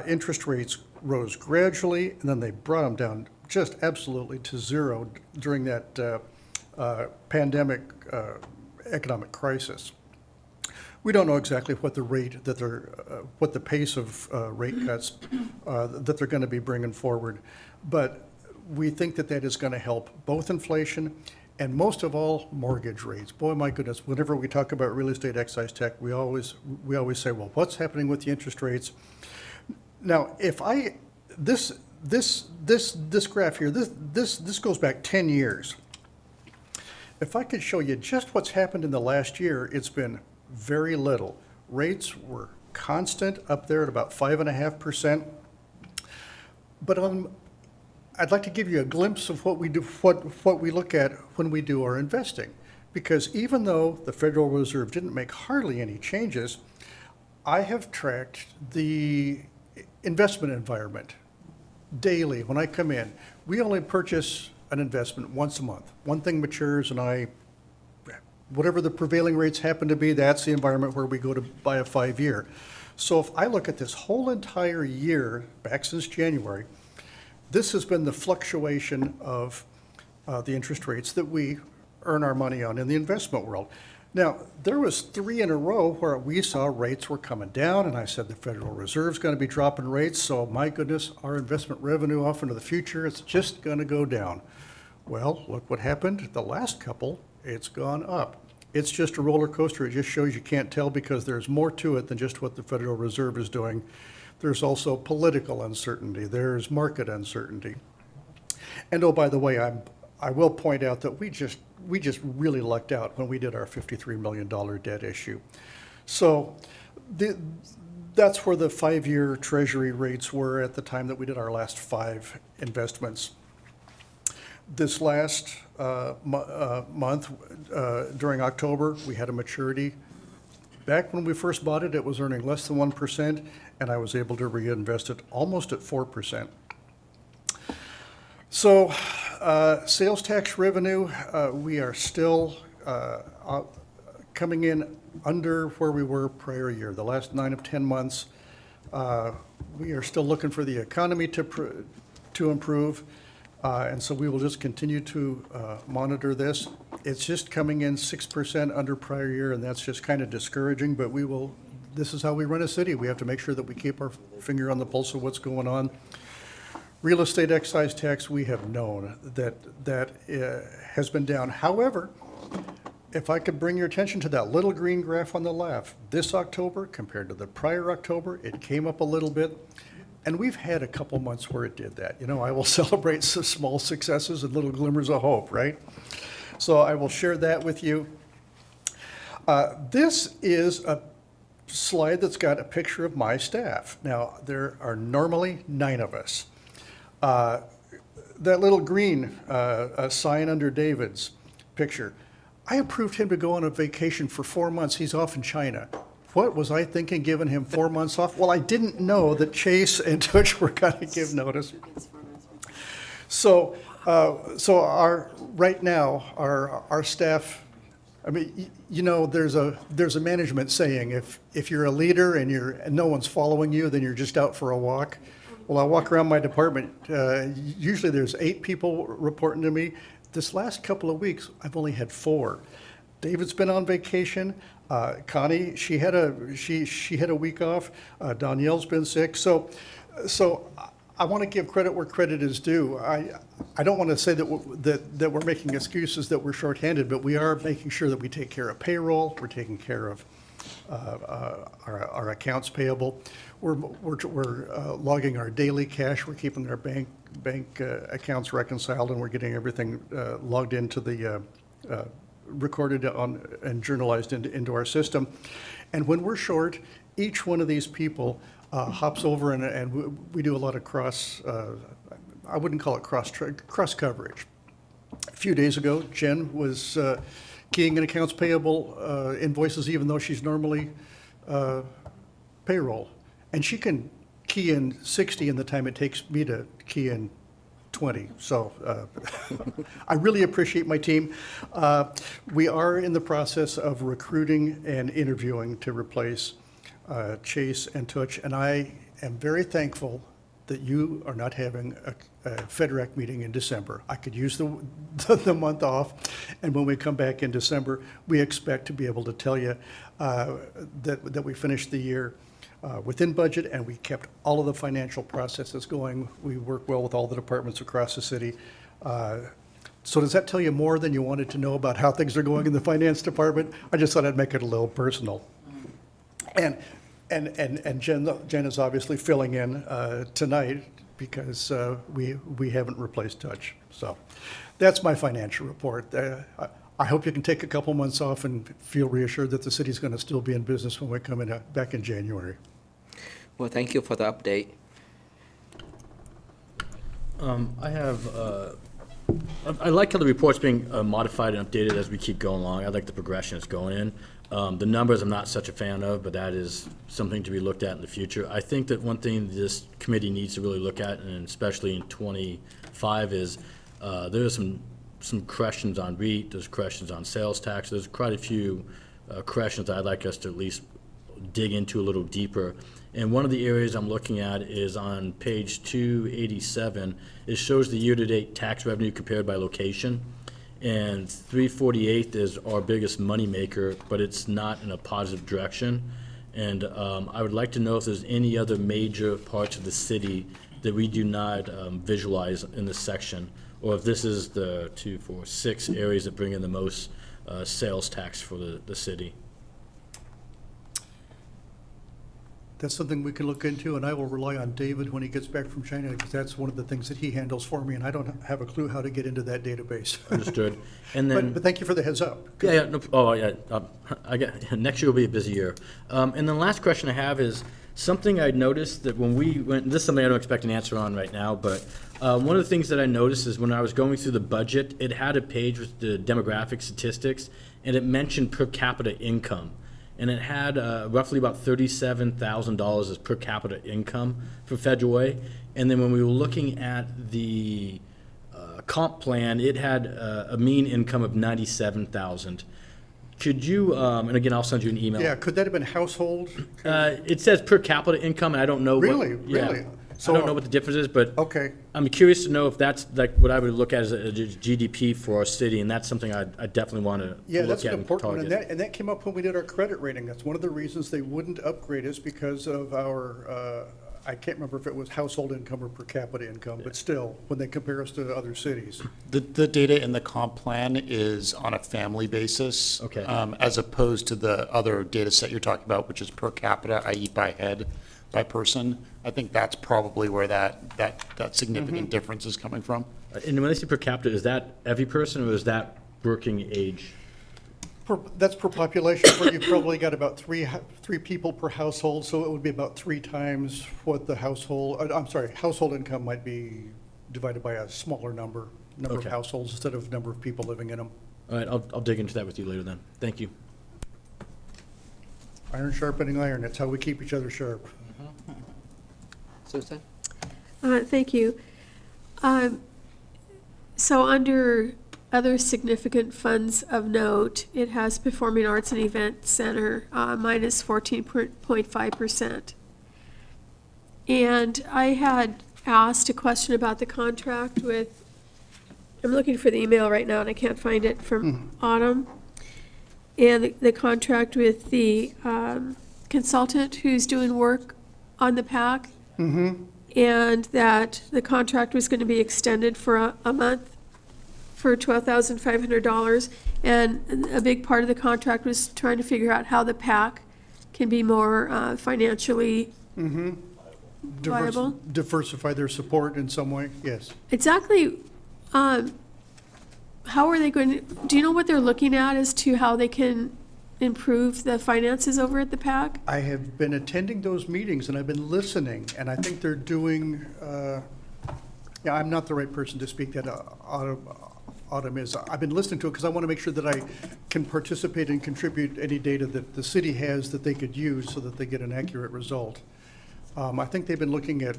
interest rates rose gradually, and then they brought them down just absolutely to zero during that pandemic economic crisis. We don't know exactly what the rate that what the pace of rate cuts that they're going to be bringing forward, but we think that is going to help both inflation and most of all mortgage rates. Boy, my goodness! Whenever we talk about real estate excise tax, we always say, well, what's happening with the interest rates? Now, if this graph here, this goes back 10 years. If I could show you just what's happened in the last year, it's been very little. Rates were constant up there at about 5.5%. But I'd like to give you a glimpse of what we do, what we look at when we do our investing. Because even though the Federal Reserve didn't make hardly any changes, I have tracked the investment environment daily when I come in. We only purchase an investment once a month. One thing matures and I whatever the prevailing rates happen to be, that's the environment where we go to buy a 5-year. So if I look at this whole entire year, back since January, this has been the fluctuation of the interest rates that we earn our money on in the investment world. Now, there was 3 in a row where we saw rates were coming down, and I said the Federal Reserve's going to be dropping rates, so my goodness, our investment revenue off into the future, it's just going to go down. Well, look what happened. The last couple, it's gone up. It's just a roller coaster. It just shows you can't tell because there's more to it than just what the Federal Reserve is doing. There's also political uncertainty. There's market uncertainty. And oh, by the way, I will point out that we just really lucked out when we did our $53 million debt issue. So that's where the 5-year Treasury rates were at the time that we did our last 5 investments. This last month, during October, we had a maturity. Back when we first bought it, it was earning less than 1%, and I was able to reinvest it almost at 4%. So, sales tax revenue, we are still coming in under where we were prior year. The last 9 of 10 months, we are still looking for the economy to improve, and so we will just continue to monitor this. It's just coming in 6% under prior year, and that's just kind of discouraging, but this is how we run a city. We have to make sure that we keep our finger on the pulse of what's going on. Real estate excise tax, we have known that has been down. However, if I could bring your attention to that little green graph on the left, this October compared to the prior October, it came up a little bit. And we've had a couple months where it did that. You know, I will celebrate some small successes and little glimmers of hope, right? So I will share that with you. This is a slide that's got a picture of my staff. Now, there are normally 9 of us. That little green sign under David's picture, I approved him to go on a vacation for 4 months. He's off in China. What was I thinking, giving him 4 months off? Well, I didn't know that Chase and Touch were going to give notice. So, right now, our staff, I mean, you know, there's a management saying, if you're a leader and no one's following you, then you're just out for a walk. Well, I walk around my department, usually there's 8 people reporting to me. This last couple of weeks, I've only had 4. David's been on vacation. Connie, she had a week off. Danielle's been sick. So I want to give credit where credit is due. I don't want to say that we're making excuses that we're shorthanded, but we are making sure that we take care of payroll. We're taking care of our accounts payable. We're logging our daily cash. We're keeping our bank accounts reconciled, and we're getting everything logged into the recorded on and journalized into our system. And when we're short, each one of these people hops over and we do a lot of I wouldn't call it cross coverage. A few days ago, Jen was keying in accounts payable invoices even though she's normally payroll. And she can key in 60 in the time it takes me to key in 20. So I really appreciate my team. We are in the process of recruiting and interviewing to replace Chase and Touch, and I am very thankful that you are not having a FedRec meeting in December. I could use the month off, and when we come back in December, we expect to be able to tell you that we finished the year within budget, and we kept all of the financial processes going. We work well with all the departments across the city. So does that tell you more than you wanted to know about how things are going in the finance department? I just thought I'd make it a little personal. And Jen is obviously filling in tonight because we haven't replaced Touch. So that's my financial report. I hope you can take a couple months off and feel reassured that the city's going to still be in business when we come in back in January. Well, thank you for the update. I like how the report's being modified and updated as we keep going along. I like the progression it's going in. The numbers I'm not such a fan of, but that is something to be looked at in the future. I think that one thing this committee needs to really look at, and especially in 25, is there are some some questions on REIT, there's questions on sales tax, there's quite a few questions I'd like us to at least dig into a little deeper. And one of the areas I'm looking at is on page 287. It shows the year-to-date tax revenue compared by location. And 348 is our biggest moneymaker, but it's not in a positive direction. And I would like to know if there's any other major parts of the city that we do not visualize in this section, or if this is the 2, 4, 6 areas that bring in the most sales tax for the city. That's something we can look into, and I will rely on David when he gets back from China, because that's one of the things that he handles for me, and I don't have a clue how to get into that database. Understood. And then. But thank you for the heads up. Yeah, no, oh, yeah, next year will be a busy year. And then the last question I have is, something I noticed that when we went, this is something I don't expect an answer on right now, but one of the things that I noticed is when I was going through the budget, it had a page with the demographic statistics, and it mentioned per capita income. And it had roughly about $37,000 as per capita income for Federal Way. And then when we were looking at the comp plan, it had a mean income of $97,000. Could you, and again, I'll send you an email. Yeah, could that have been household? It says per capita income, and I don't know. Really? Yeah. Really? I don't know what the difference is, but Okay. I'm curious to know if that's like what I would look at as a GDP for our city, and that's something I definitely want to Yeah, look that's at an and important one, target. and that came up when we did our credit rating. That's one of the reasons they wouldn't upgrade us, because of our, I can't remember if it was household income or per capita income, but still, when they compare us to other cities. The data in the comp plan is on a family basis. Okay. As opposed to the other data set you're talking about, which is per capita, i.e. by head, by person. I think that's probably where that significant difference is coming from. And when I say per capita, is that every person, or is that working age? That's per population, where you've probably got about three people per household, so it would be about 3 times what the household income might be divided by a smaller number of Okay. households instead of number of people living in them. All right, I'll dig into that with you later then. Thank you. Iron sharpening iron, that's how we keep each other sharp. Susan? Thank you. So under other significant funds of note, it has Performing Arts and Event Center, minus 14.5%. And I had asked a question about the contract with, I'm looking for the email right now and I can't find it, from Autumn. And the contract with the consultant who's doing work on the PAC. And that the contract was going to be extended for a month for $12,500. And a big part of the contract was trying to figure out how the PAC can be more financially viable. Diversify their support in some way, yes. Exactly, how are they going to, do you know what they're looking at as to how they can improve the finances over at the PAC? I have been attending those meetings and I've been listening, and I think they're doing, yeah, I'm not the right person to speak that Autumn is. I've been listening to it because I want to make sure that I can participate and contribute any data that the city has that they could use so that they get an accurate result. I think they've been looking at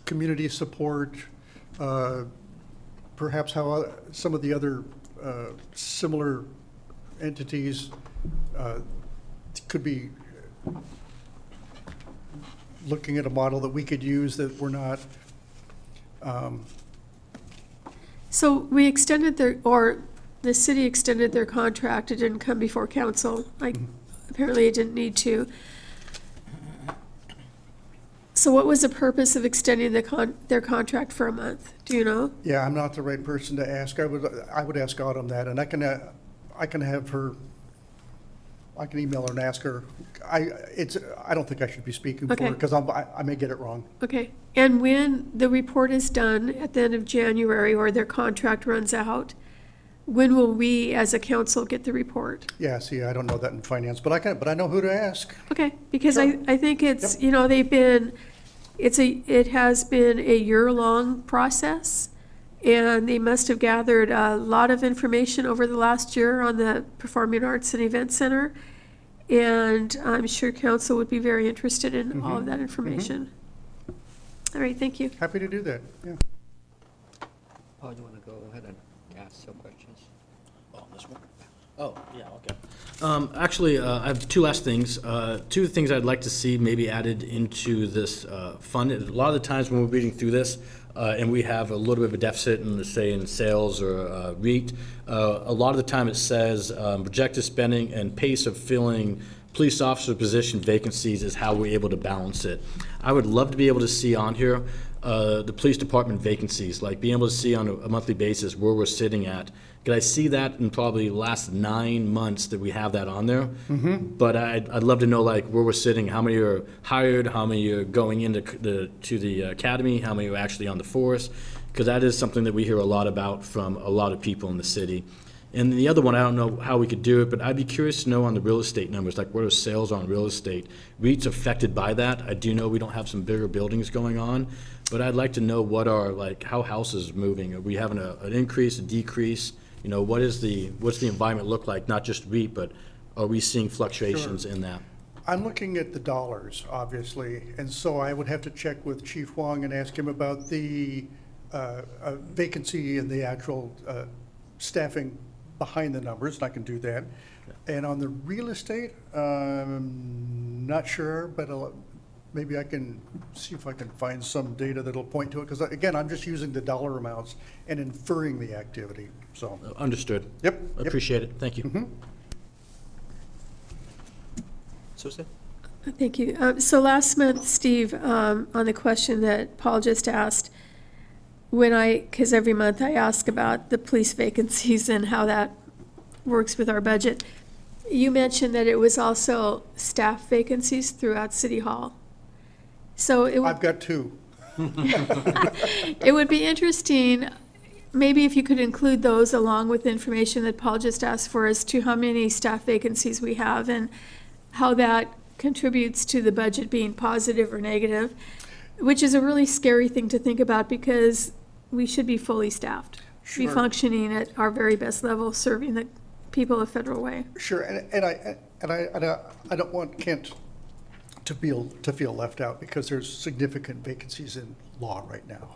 community support, perhaps how some of the other similar entities could be looking at a model that we could use that we're not. So we extended the city extended their contract. It didn't come before council. Apparently it didn't need to. So what was the purpose of extending their contract for a month? Do you know? Yeah, I'm not the right person to ask. I would ask Autumn that, and I can have her, I can email her and ask her. I don't think I should be speaking for her, Okay. because I may get it wrong. Okay. And when the report is done at the end of January, or their contract runs out, when will we as a council get the report? Yeah, see, I don't know that in finance, but I know who to ask. Okay, because Sure. I think it's, Yep. you know, it has been a year-long process, and they must have gathered a lot of information over the last year on the Performing Arts and Event Center, and I'm sure council would be very interested in all of that information. All right, thank you. Happy to do that, yeah. Paul, you want to go ahead and ask? Oh, yeah, okay. Actually, I have two last things. Two things I'd like to see maybe added into this fund. A lot of the times when we're reading through this, and we have a little bit of a deficit in, say, in sales or REIT, a lot of the time it says projected spending and pace of filling police officer position vacancies is how we're able to balance it. I would love to be able to see on here the police department vacancies, like being able to see on a monthly basis where we're sitting at. Could I see that in probably the last 9 months that we have that on there? But I'd love to know like where we're sitting, how many are hired, how many are going into the academy, how many are actually on the force, because that is something that we hear a lot about from a lot of people in the city. And the other one, I don't know how we could do it, but I'd be curious to know on the real estate numbers, like what are sales on real estate? REIT's affected by that. I do know we don't have some bigger buildings going on, but I'd like to know what are, like, how houses are moving. Are we having an increase, a decrease? You know, what's the environment look like, not just REIT, but are we seeing fluctuations in that? I'm looking at the dollars, obviously, and so I would have to check with Chief Wong and ask him about the vacancy and the actual staffing behind the numbers, and I can do that. And on the real estate, not sure, but maybe I can see if I can find some data that'll point to it, because again, I'm just using the dollar amounts and inferring the activity, so. Understood. Yep. Appreciate it. Thank you. Susan? Thank you. So last month, Steve, on the question that Paul just asked, because every month I ask about the police vacancies and how that works with our budget, you mentioned that it was also staff vacancies throughout City Hall. So I've got two. it would be interesting, maybe if you could include those along with the information that Paul just asked for as to how many staff vacancies we have and how that contributes to the budget being positive or negative, which is a really scary thing to think about because we should be fully staffed, be functioning at our very best level, serving the people of Federal Way. Sure, and I don't want Kent to feel left out because there's significant vacancies in law right now.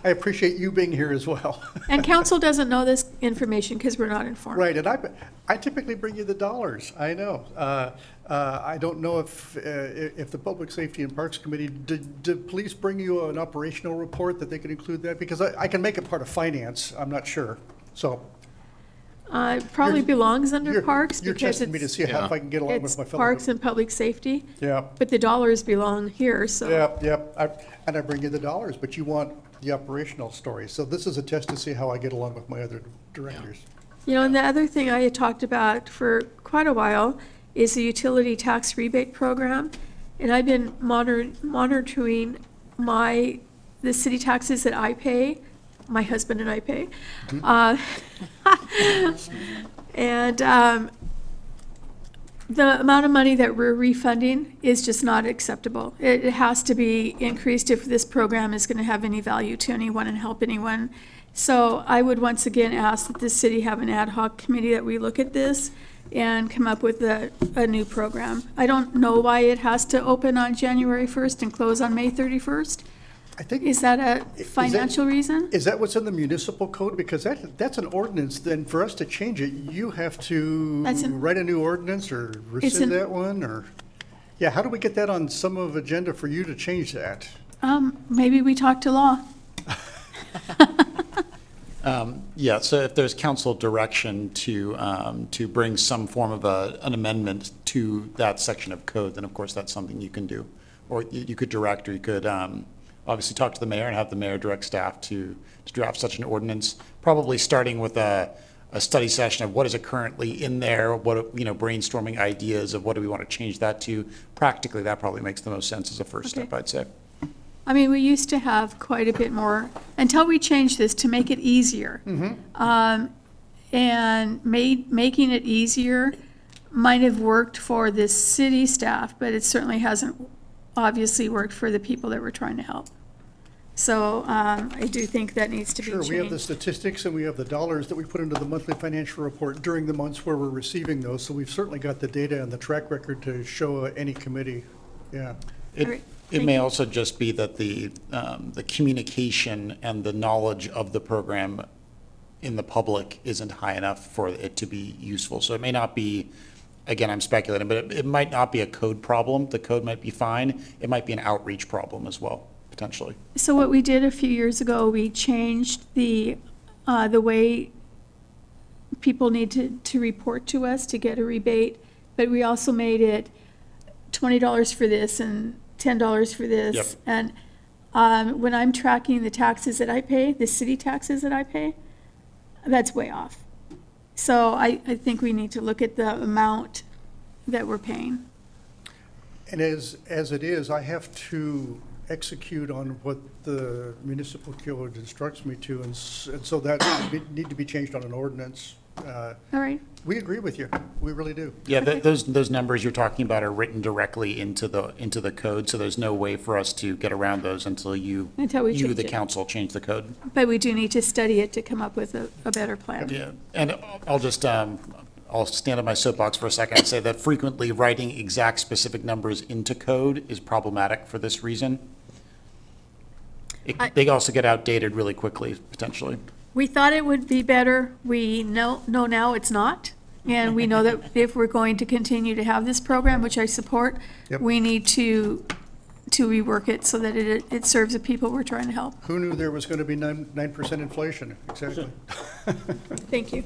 I appreciate you being here as well. And council doesn't know this information because we're not informed. Right, and I typically bring you the dollars, I know. I don't know if the Public Safety and Parks Committee, did police bring you an operational report that they could include that? Because I can make it part of finance, I'm not sure, so. Probably belongs under Parks You're because testing me to see how if I can get along with my it's fellow. Parks and Public Safety. Yeah. But the dollars belong here, so. And I bring you the dollars, but you want the operational story. So this is a test to see how I get along with my other directors. You know, and the other thing I had talked about for quite a while is the utility tax rebate program. And I've been monitoring the city taxes that I pay, my husband and I pay. And the amount of money that we're refunding is just not acceptable. It has to be increased if this program is going to have any value to anyone and help anyone. So I would once again ask that the city have an ad hoc committee that we look at this and come up with a new program. I don't know why it has to open on January 1st and close on May 31st. I think. Is that a financial reason? Is that what's in the municipal code? Because that's an ordinance, then for us to change it, you have to write a new ordinance or rescind that one, or? Yeah, how do we get that on some of agenda for you to change that? Maybe we talk to law. Yeah, so if there's council direction to bring some form of an amendment to that section of code, then of course that's something you can do. Or you could direct, or you could obviously talk to the mayor and have the mayor direct staff to draft such an ordinance, probably starting with a study session of what is it currently in there, what, brainstorming ideas of what do we want to change that to. Practically, that probably makes the most sense as a first step, I'd say. I mean, we used to have quite a bit more, until we changed this to make it easier. And making it easier might have worked for the city staff, but it certainly hasn't obviously worked for the people that we're trying to help. So I do think that needs to be changed. Sure, we have the statistics and we have the dollars that we put into the monthly financial report during the months where we're receiving those. So we've certainly got the data and the track record to show any committee, yeah. It may also just be that the communication and the knowledge of the program in the public isn't high enough for it to be useful. So it may not be, again, I'm speculating, but it might not be a code problem. The code might be fine. It might be an outreach problem as well, potentially. So what we did a few years ago, we changed the way people need to report to us to get a rebate, but we also made it $20 for this and $10 for this. Yep. And when I'm tracking the taxes that I pay, the city taxes that I pay, that's way off. So I think we need to look at the amount that we're paying. And as it is, I have to execute on what the municipal code instructs me to, and so that would need to be changed on an ordinance. All right. We agree with you. We really do. Yeah, those numbers you're talking about are written directly into the code, so there's no way for us to get around those until Until we you, change the it. council, change the code. But we do need to study it to come up with a better plan. Yeah, and I'll just, I'll stand on my soapbox for a second and say that frequently writing exact specific numbers into code is problematic for this reason. They also get outdated really quickly, potentially. We thought it would be better. We know now it's not. And we know that if we're going to continue to have this program, which I support, Yep. we need to rework it so that it serves the people we're trying to help. Who knew there was going to be 9% inflation? Exactly. Thank you.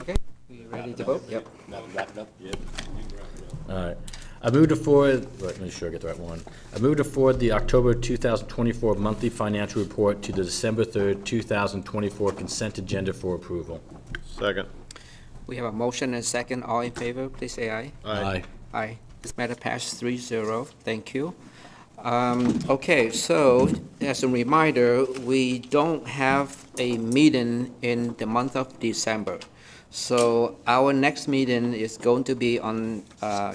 Okay, we ready to vote? Yep. All right. I move to forward, let me make sure I get the right one. I move to forward the October 2024 monthly financial report to the December 3rd, 2024 consent agenda for approval. Second. We have a motion and a second. All in favor, please say aye. Aye. Aye. This matter passed 3-0. Thank you. Okay, so as a reminder, we don't have a meeting in the month of December. So our next meeting is going to be on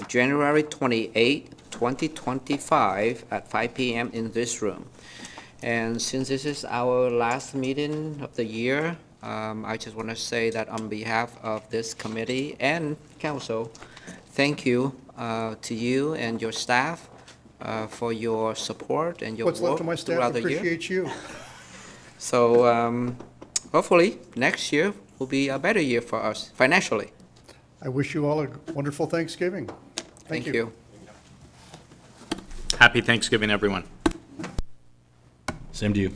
January 28, 2025 at 5 p.m. in this room. And since this is our last meeting of the year, I just want to say that on behalf of this committee and council, thank you to you and your staff for your support and your What's left work of my staff throughout the year. appreciates you. So hopefully, next year will be a better year for us financially. I wish you all a wonderful Thanksgiving. Thank you. Happy Thanksgiving, everyone. Same to you.